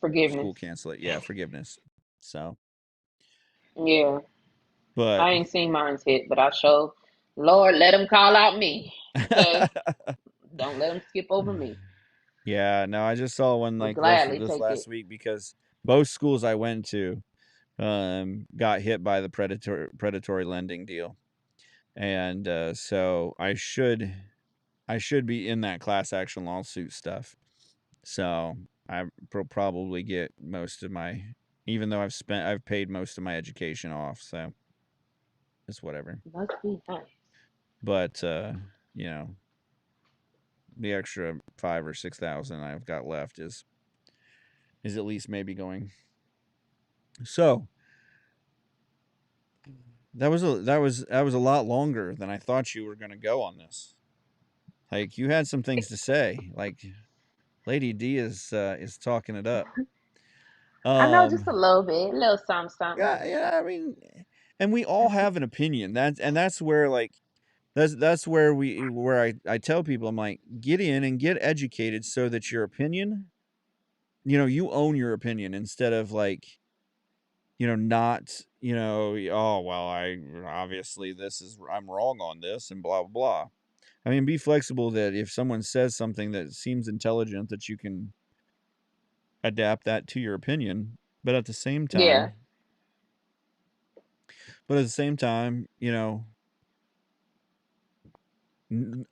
Forgiveness. school cancel it. Yeah, forgiveness. So, Yeah. but I ain't seen mine's hit, but I show. Lord, let them call out me. Okay. Don't let them skip over me. yeah, no, I just saw one Would like this gladly this take it. last week because both schools I went to got hit by the predatory lending deal, and so I should be in that class action lawsuit stuff. So I probably get most of my even though I've paid most of my education off, so it's whatever. Must be nice. But you know, the extra 5 or 6,000 I've got left is at least maybe going. So that was a lot longer than I thought you were going to go on this. Like, you had some things to say. Like, Lady D is talking it up. I know just a little bit, a little something. Yeah. I mean, and we all have an opinion. That's where, like, that's where I tell people, I'm like, get in and get educated so that your opinion, you own your opinion, instead of, like, not, oh, well, I obviously I'm wrong on this and blah, blah, blah. I mean, be flexible, that if someone says something that seems intelligent, that you can adapt that to your opinion. But at the same Yeah. time,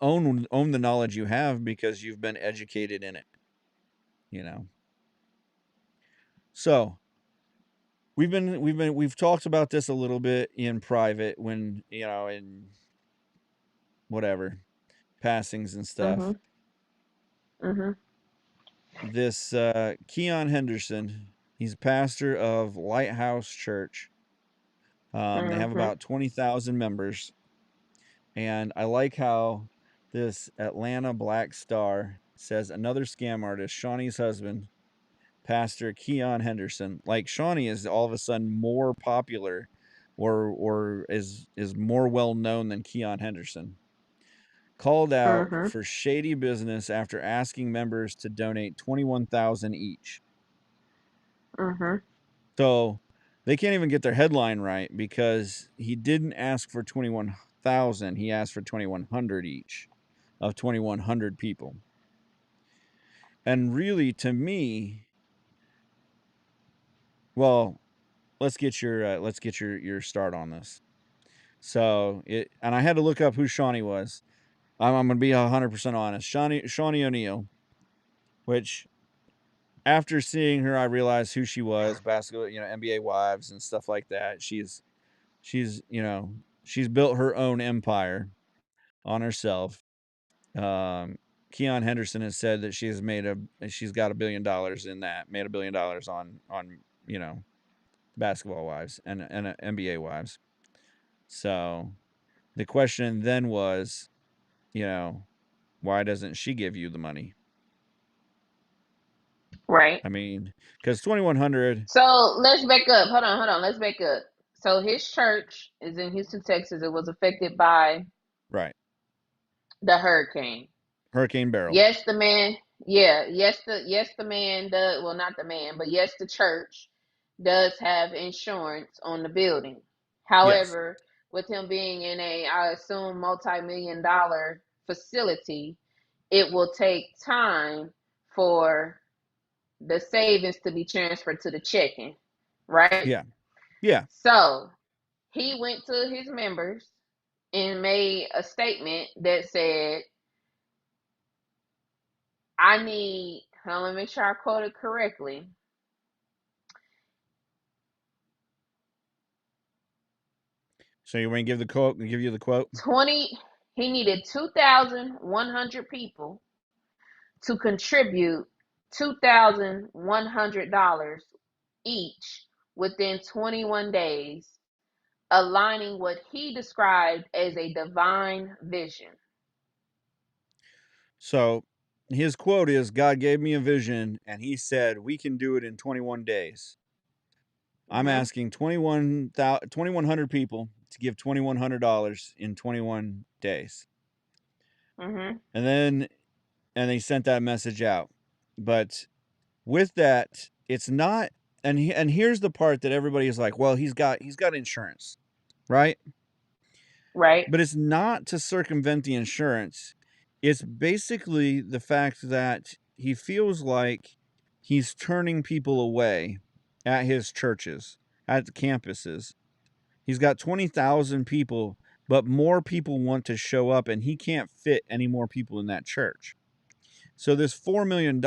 own the knowledge you have, because you've been educated in it, So we've talked about this a little bit in private, when, in whatever, passings and stuff. Mhm. This Keon Henderson, he's a pastor of Lighthouse Church. They have Mhm. about 20,000 members. And I like how this Atlanta Black Star says, another scam artist, Shawnee's husband, Pastor Keon Henderson. Like, Shawnee is all of a sudden more popular, or is more well known than Keon Henderson. Called out Mhm. for shady business after asking members to donate 21,000 each. Mhm. So they can't even get their headline right, because he didn't ask for 21,000. He asked for 2,100 each, of 2,100 people. And really, to me, well, let's get your start on this. So and I had to look up who Shawnee was. I'm gonna be 100% honest. Shawnee O'Neal, which, after seeing her, I realized who she was. Basketball, NBA Wives and stuff like that. She's she's built her own empire on herself. Keon Henderson has said that she's got $1 billion in that, made $1 billion on Basketball Wives and NBA Wives. So the question then was, why doesn't she give you the money? Right. I mean, because 2,100. So let's back up. Hold on. Let's back up. So his church is in Houston, Texas. It was affected by Right, the hurricane. Hurricane Beryl. Yes, the man. Yeah. Yes, the man does. Well, not the man, but yes, the church does have insurance on the building. Yes, However, with him being in I assume, multi-million-dollar facility, it will take time for the savings to be transferred to the checking, right? yeah. So he went to his members and made a statement that said, I need, let me make sure I quote it correctly. So you want to give the quote? Give you the quote. He needed 2,100 people to contribute $2,100 each within 21 days, aligning what he described as a divine vision. So his quote is, God gave me a vision, and he said, we can do it in 21 days. I'm Mm-hmm. asking 2,100 people to give $2,100 in 21 days. Mm-hmm. And they sent that message out. But with that, it's not, and here's the part that everybody is like, well, he's got insurance, right? Right. But it's not to circumvent the insurance. It's basically the fact that he feels like he's turning people away at his churches, at the campuses. He's got 20,000 people, but more people want to show up, and he can't fit any more people in that church. So this $4 million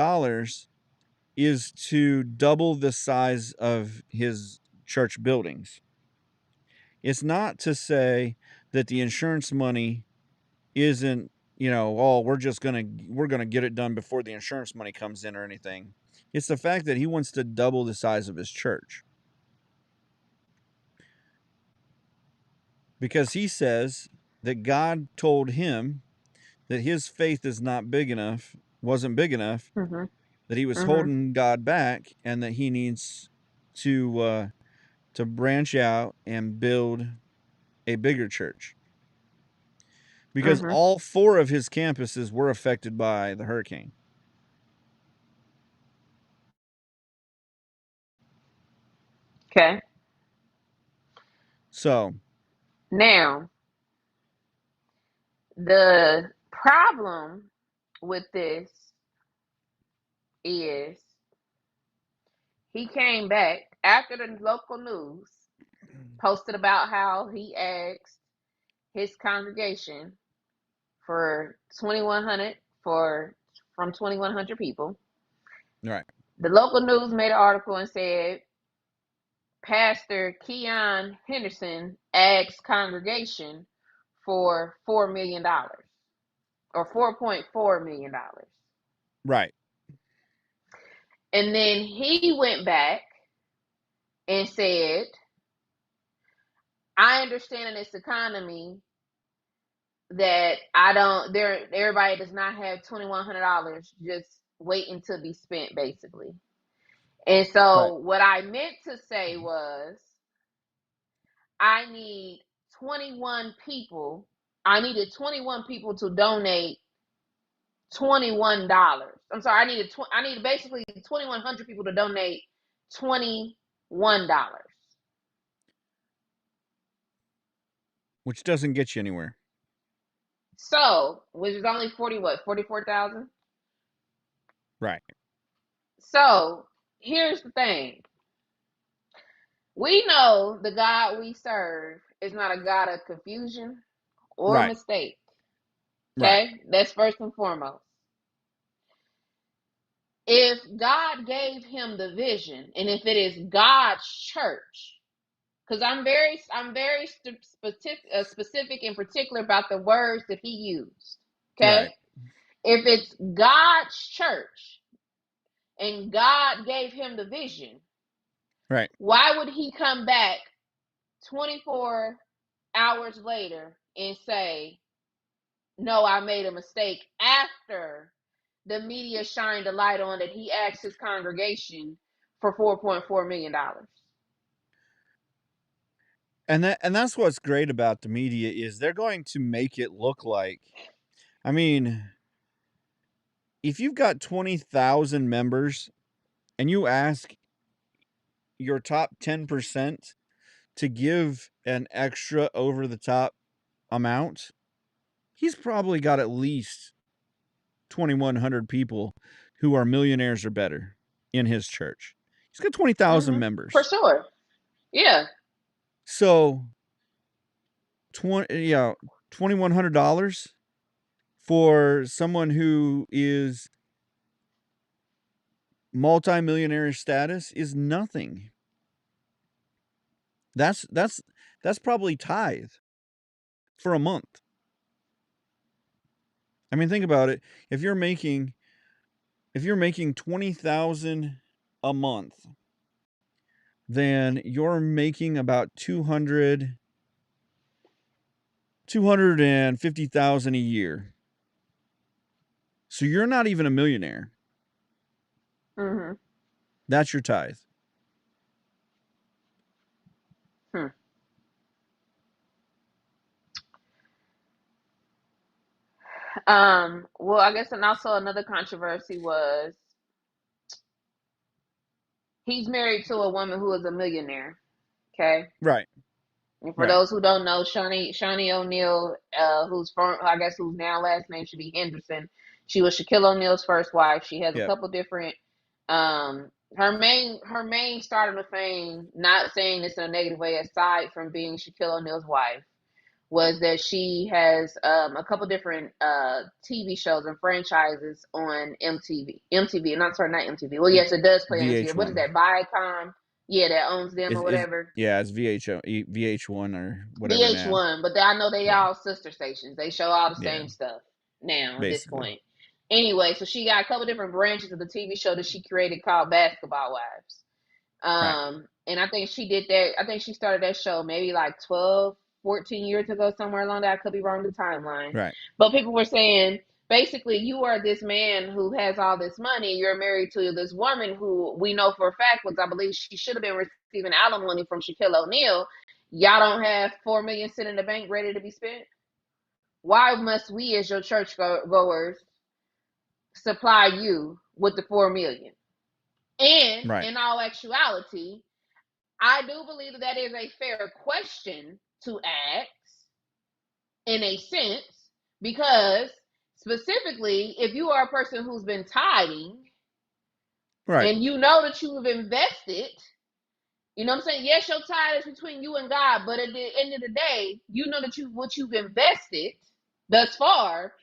is to double the size of his church buildings. It's not to say that the insurance money isn't, oh, we're going to get it done before the insurance money comes in or anything. It's the fact that he wants to double the size of his church. Because he says that God told him that his faith wasn't big enough, Mhm. that he was Mhm. holding God back, and that he needs to branch out and build a bigger church. Because Mhm. all 4 of his campuses were affected by the hurricane. Okay. So, Now, the problem with this is he came back after the local news posted about how he asked his congregation for 2,100 from 2,100 people. right. The local news made an article and said Pastor Keon Henderson asked congregation for $4 million or $4.4 million. Right. And then he went back and said, I understand in this economy that everybody does not have $2,100 just waiting to be spent, basically. And Right. so what I meant to say was, I need 21 people. I needed 21 people to donate $21. I'm sorry, I needed basically 2,100 people to donate $21. Which doesn't get you anywhere. So, which is only 44,000? Right. So, here's the thing. We know the God we serve is not a God of confusion or Right. mistake. Right. Okay? That's first and foremost. If God gave him the vision, and if it is God's church, because I'm very specific and particular about the words that he used. Right. Okay? If it's God's church and God gave him the vision, Right. why would he come back 24 hours later and say, no, I made a mistake, after the media shined a light on that he asked his congregation for $4.4 million? And that's what's great about the media is they're going to make it look like, I mean, if you've got 20,000 members and you ask your top 10% to give an extra over the top amount, he's probably got at least 2,100 people who are millionaires or better in his church. He's got 20,000 For members. sure. Yeah. So, $2,100 for someone who is multimillionaire status is nothing. That's probably tithe for a month. I mean, think about it. If you're making 20,000 a month, then you're making about 250,000 a year. So you're not even a millionaire. Mm-hmm. That's your tithe. Hmm. Well, I guess, and also another controversy was he's married to a woman who is a millionaire. Okay. Right. And for Right. those who don't know, Shawnee O'Neal, who's whose now last name should be Henderson. She was Shaquille O'Neal's first wife. She has a Yep. couple different. Her main stardom of fame. Not saying this in a negative way, aside from being Shaquille O'Neal's wife, was that she has a couple different TV shows and franchises on MTV. MTV, not sorry, not MTV. Well, yes, it does play on MTV. What is VH1. that? Viacom? Yeah, that owns them or Is whatever. yeah, it's VH1 or whatever now, VH1, but I know they yeah, all sister stations. They show all the yeah, same stuff now at this basically, point. Anyway, so she got a couple different branches of the TV show that she created called Basketball Wives. right, And I think she did that. I think she started that show maybe like 12, 14 years ago, somewhere along that. I could be wrong the timeline. right, But people were saying, basically, you are this man who has all this money. You're married to this woman who we know for a fact was, I believe, she should have been receiving alimony from Shaquille O'Neal. Y'all don't have $4 million sitting in the bank ready to be spent. Why must we, as your church goers, supply you with the $4 million? And right, in all actuality, I do believe that that is a fair question to ask in a sense, because specifically, if you are a person who's been tithing right, and you know that you've invested, you know what I'm saying? Yes, your tithe is between you and God, but at the end of the day, you know that what you've invested thus far.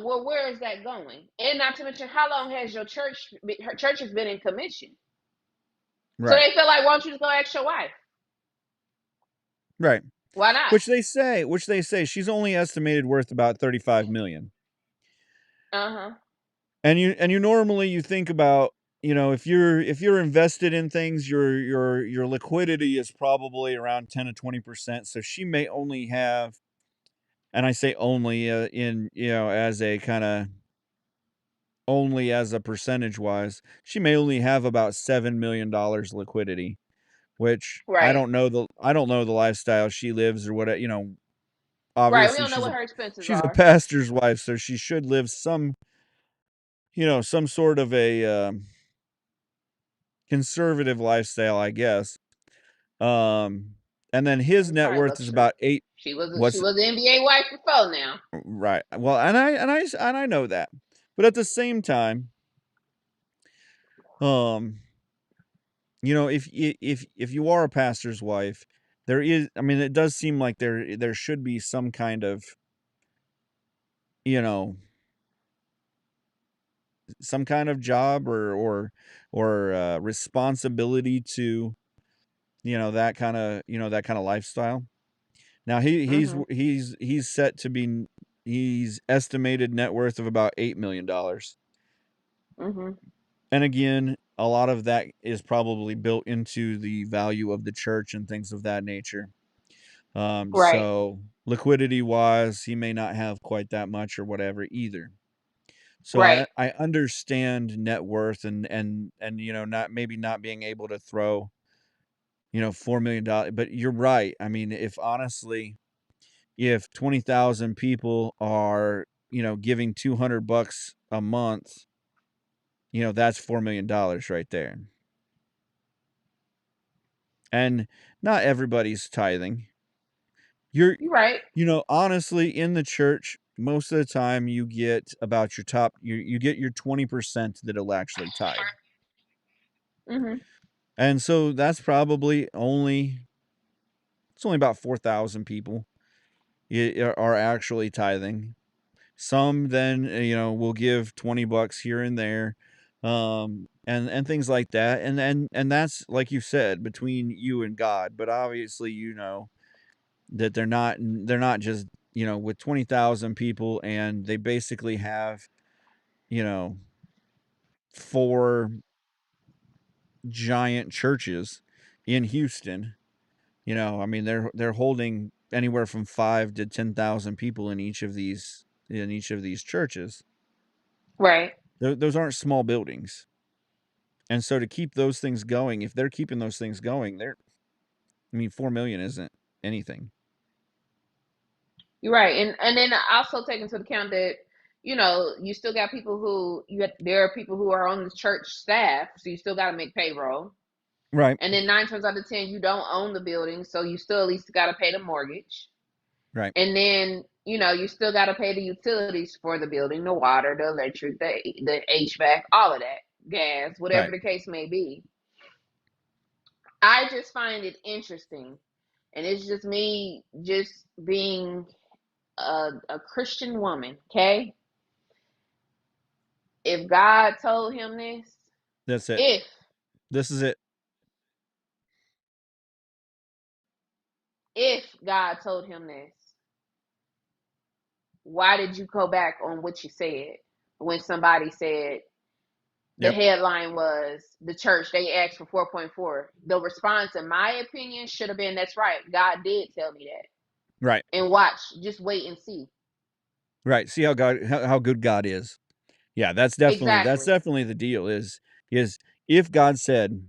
Where is that going? And not to mention, how long has her church has been in commission? So right, they feel like, why don't you just go ask your wife? right. Why not? Which they say she's only estimated worth about 35 million. Uh-huh. And you normally you think about, if you're invested in things, your liquidity is probably around 10 to 20%. So she may only have, and I say only in as a kind of only as a percentage wise, she may only have about $7 million liquidity, which Right. I don't know the lifestyle she lives or what. Right. We Obviously don't know what her expenses she's a are. pastor's wife, so she should live some sort of a conservative lifestyle, I guess. And then his It's net probably worth is luxury. about eight. She What's was the NBA wife before now. right? Well, and I know that, but at the same time, um, if you are a pastor's wife, there is. I mean, it does seem like there should be some kind of you know job or responsibility to that kind of lifestyle. Now Mm-hmm. he's set to be he's estimated net worth of about $8 million. Mm-hmm. And again, a lot of that is probably built into the value of the church and things of that nature. Right. So liquidity wise, he may not have quite that much or whatever either. So Right. I understand net worth and not being able to throw $4 million, but you're right. I mean, if 20,000 people are giving $200 a month, that's $4 million right there. And not everybody's tithing. You're You're right. honestly, in the church, most of the time you get about you get your 20% that'll actually tithe. Mm-hmm. And so that's probably only about 4,000 people are actually tithing. Some then will give $20 here and there, and things like that, and that's like you said, between you and God. But obviously, that they're not just with 20,000 people, and they basically have you know four giant churches in Houston. I mean, they're holding anywhere from 5 to 10,000 people in each of these churches. Right. Those aren't small buildings. And so to keep those things going, if they're keeping those things going, I mean, 4 million isn't anything. You're right. And then also take into account that, you still got people there are people who are on the church staff, so you still got to make payroll. Right. And then 9 times out of 10, you don't own the building, so you still at least got to pay the mortgage. Right. And then, you still got to pay the utilities for the building, the water, the electric, the HVAC, all of that, gas, whatever Right. the case may be. I just find it interesting, and it's just me just being a Christian woman, okay? If God told him this, That's it. This is it. If God told him this, why did you go back on what you said when somebody said the headline was the church, they asked for 4.4? The response, in my opinion, should have been, that's right, God did tell me that. Right. And watch, just wait and see. Right. See how good God is. Yeah, that's definitely the deal is if God said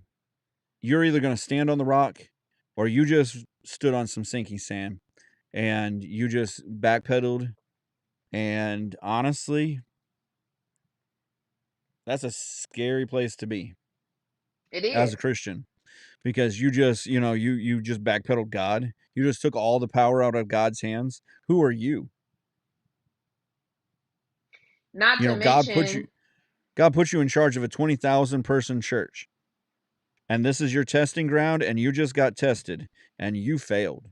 you're either going to stand on the rock or you just stood on some sinking sand and you just backpedaled, and honestly, that's a scary place to be. It is. As a Christian, because you just, you just backpedaled God. You just took all the power out of God's hands. Who are you? Not to mention, God put you in charge of a 20,000 person church. And this is your testing ground, and you just got tested and you failed.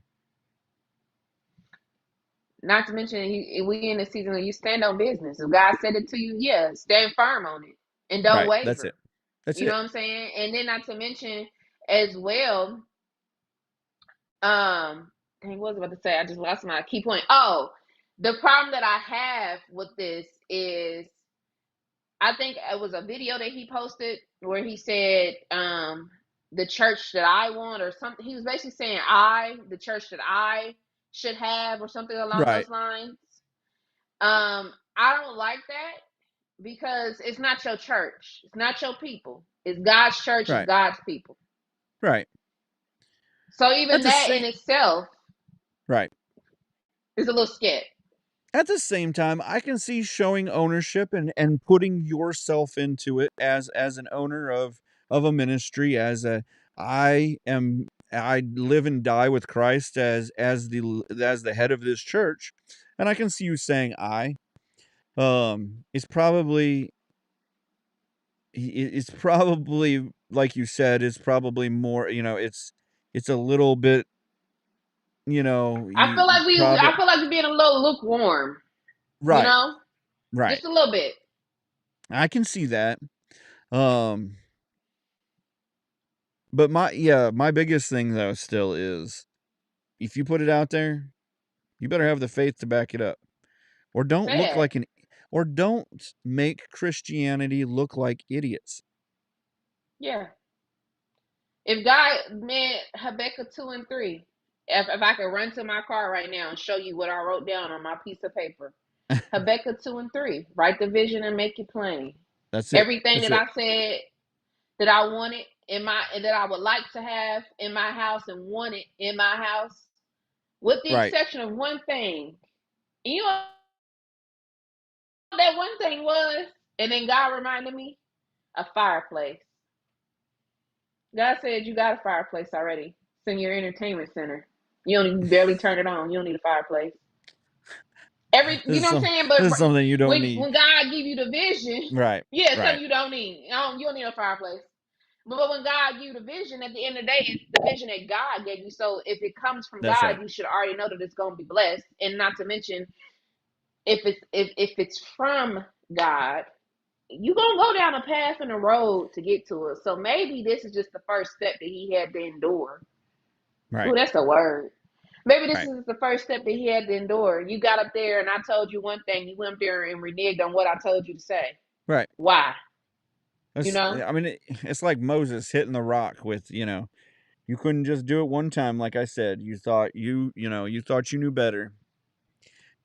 Not to mention, we in the season where you stand on business. If God said it to you, yeah, stand firm on it and don't waver. That's it. You know what I'm saying? And then not to mention as well, what was I about to say? I just lost my key point. Oh, the problem that I have with this is, I think it was a video that he posted where he said, the church that I want, or something. He was basically saying the church that I should have, or something along those lines. I don't like that, because it's not your church. It's not your people. It's God's church. It's God's people. Right. So even that in itself is a little sketch. At the same time, I can see showing ownership and putting yourself into it as an owner of a ministry, I live and die with Christ as the head of this church. And I can see you saying it's probably like you said, it's probably more, it's a little bit, I feel like we're being a little lukewarm. Right. You know? Right. Just a little bit. I can see that. But my biggest thing though still is, if you put it out there, you better have the faith to back it up. Or don't make Christianity look like idiots. Yeah. If God, man, Habakkuk 2 and 3, if I could run to my car right now and show you what I wrote down on my piece of paper. Habakkuk 2 and 3, write the vision and make it plain. That's it. Everything that I said that I wanted that I would like to have in my house and wanted in my house, with the exception of one thing. And you know what that one thing was? And then God reminded me, a fireplace. God said you got a fireplace already. It's in your entertainment center. You don't even barely turn it on. You don't need a fireplace. You know what I'm saying? But this is something you don't need. When God give you the vision, yeah, something you don't need. You don't need a fireplace. But when God give you the vision, at the end of the day, it's the vision that God gave you. So if it comes from God, you should already know that it's going to be blessed. And not to mention, if it's from God, you're going to go down a path and a road to get to it. So maybe this is just the first step that he had to endure. Right. Oh, that's the word. Maybe this is the first step that he had to endure. You got up there and I told you one thing. You went up there and reneged on what I told you to say. Right. Why? I mean, it's like Moses hitting the rock with, you couldn't just do it one time. Like I said, you thought you knew better.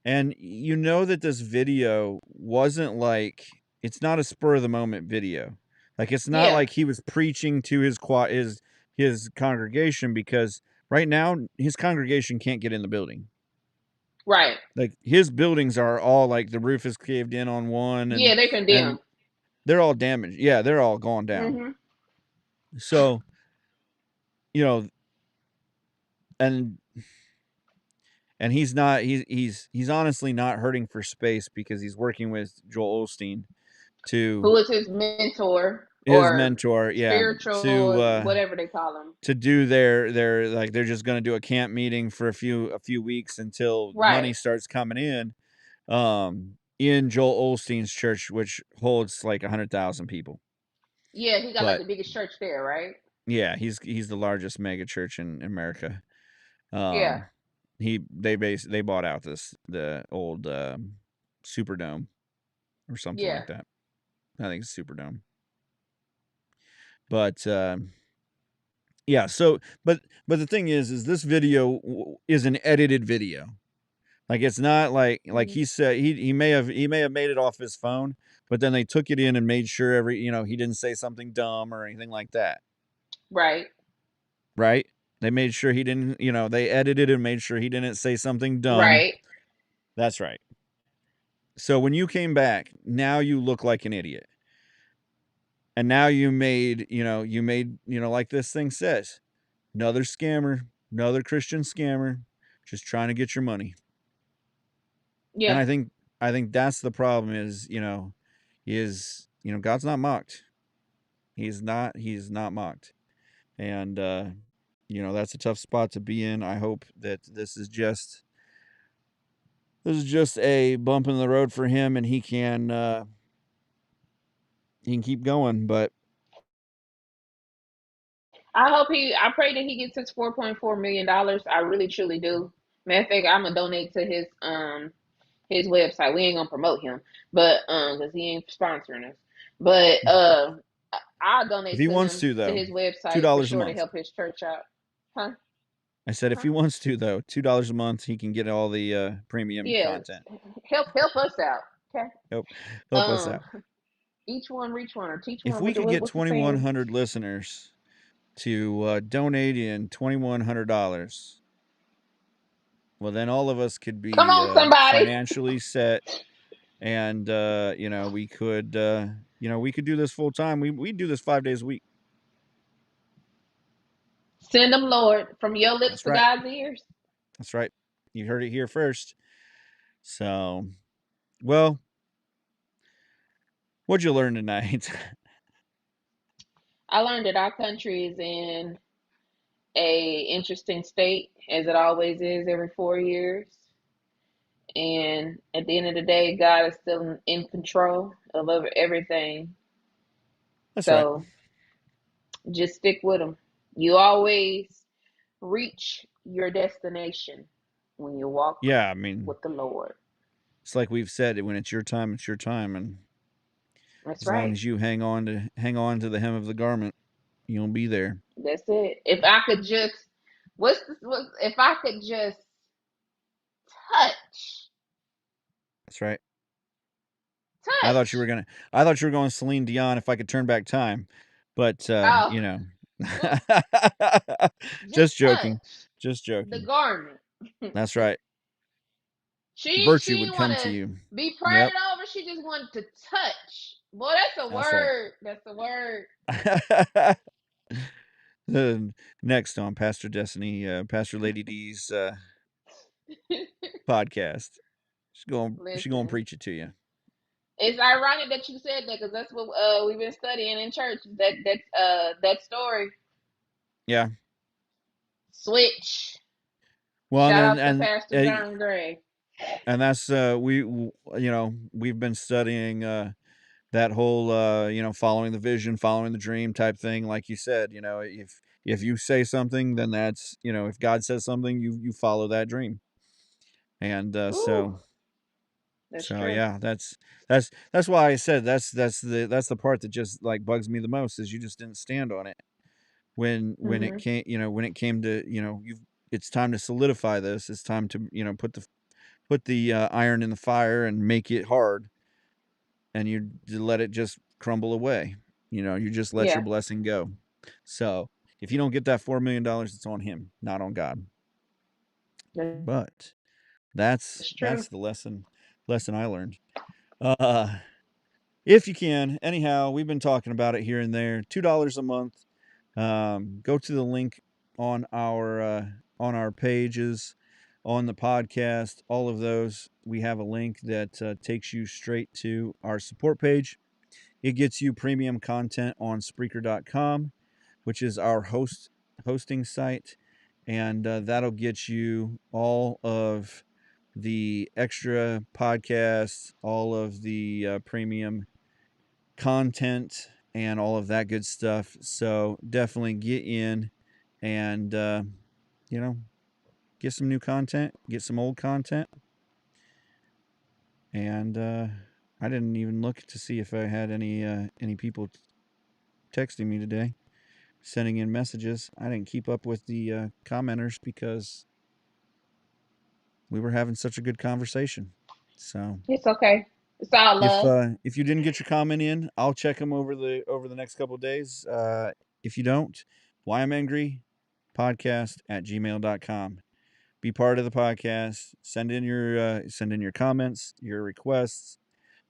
And you know that this video wasn't like, it's not a spur of the moment video. Like, it's not like he was preaching to his congregation, because right now his congregation can't get in the building. Right. Like, his buildings are all like, the roof is caved in on one. And, they're condemned. They're all damaged. Yeah, they're all gone down. Mm-hmm. So, and he's not, he's honestly not hurting for space, because he's working with Joel Osteen, who is his mentor. his or mentor, yeah, spiritual or whatever they call them. to do their like they're just going to do a camp meeting for a few weeks until money Right. starts coming in Joel Osteen's church, which holds like 100,000 people. Yeah, he got like But the biggest church there, right? yeah, he's the largest mega church in America. Yeah. They bought out the old Superdome or something Yeah. like that. I think it's Superdome. But yeah, so but the thing is this video is an edited video. Like it's not like he said he may have made it off his phone, but then they took it in and made sure he didn't say something dumb or anything like that. Right. Right? They made sure he didn't, they edited and made sure he didn't say something dumb. Right. That's right. So when you came back, now you look like an idiot. And now you made, like this thing says, another scammer, another Christian scammer, just trying to get your money. And Yeah. I think that's the problem is, God's not mocked. He's not mocked. And that's a tough spot to be in. I hope that this is just a bump in the road for him and he can keep going, but I pray that he gets his $4.4 million. I really truly do. Matter of fact, I'm gonna donate to his website. We ain't gonna promote him, but because he ain't sponsoring us. But I'll if donate he to wants him to to though, his website for $2 a sure to month. help his church out. Huh? I said if Huh? he wants to though, $2 a month, he can get all the premium Yeah. content. Help us out. Okay. Help us out. Each one reach one, or teach If one. we could get What's the saying? 2,100 listeners to donate in $2,100, well, then all of us could Come be on, somebody. financially set, and we could we could do this full time. We do this 5 days a week. Send them, Lord, from your lips That's to right. God's ears. That's right. You heard it here first. So, well, what'd you learn tonight? I learned that our country is in a interesting state, as it always is every 4 years. And at the end of the day, God is still in control of everything. That's right. So just stick with Him. You always reach your destination when you walk Yeah, I mean, with the Lord. it's like we've said, when it's your time, and That's as long right. as you hang on to the hem of the garment, you'll be there. That's it. If I could just, if I could just touch, That's right. I thought you were touch. gonna. Celine Dion. If I could turn back time, but Oh, well, just just joking, touch just the joking. garment. That's right. She Virtue would didn't come want to to you. be Yep. prayed over. She just wanted to touch. Boy, that's a That's right. word. That's a word. Next on Pastor Destiny, Pastor Lady D's podcast, she's gonna Listen, preach it to you. it's ironic that you said that because that's what we've been studying in church. That story. Yeah. Switch. Well, Shout and out to then Pastor John Gray. and that's we've been studying that whole following the vision, following the dream type thing. Like you said, if you say something, then that's if God says something, you follow that dream. And Ooh, that's true. yeah, that's why I said that's the part that just like bugs me the most is you just didn't stand on it when it Hmm. came when it came to it's time to solidify this. It's time to put the iron in the fire and make it hard, and you let it just crumble away. You just let your Yeah, blessing go. So if you don't get that $4 million, it's on him, not on God. But that's true. that's the lesson I learned. Uh, if you can, anyhow, we've been talking about it here and there. $2 a month. Go to the link on our pages, on the podcast, all of those. We have a link that takes you straight to our support page. It gets you premium content on Spreaker.com, which is our hosting site, and that'll get you all of the extra podcasts, all of the premium content, and all of that good stuff. So definitely get in and get some new content, get some old content. And I didn't even look to see if I had any people texting me today, sending in messages. I didn't keep up with the commenters because we were having such a good conversation. So It's okay. It's all love. if you didn't get your comment in, I'll check them over the next couple of days. If you don't, why I'm angry podcast at gmail.com. Be part of the podcast. Send in your comments, your requests.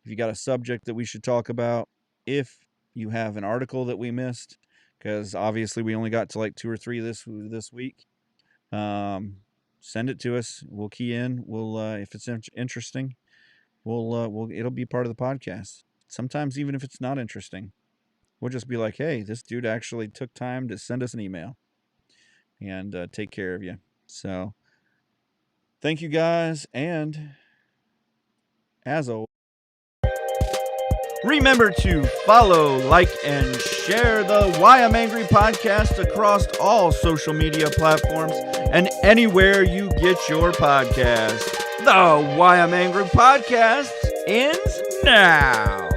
If you got a subject that we should talk about, if you have an article that we missed, because obviously we only got to like 2 or 3 this week, send it to us. We'll key in. We'll if it's interesting, we'll it'll be part of the podcast. Sometimes even if it's not interesting, we'll just be like, hey, this dude actually took time to send us an email and take care of you. So thank you guys, and as always, remember to follow, like, and share the Why I'm Angry podcast across all social media platforms and anywhere you get your podcast. The Why I'm Angry podcast ends now.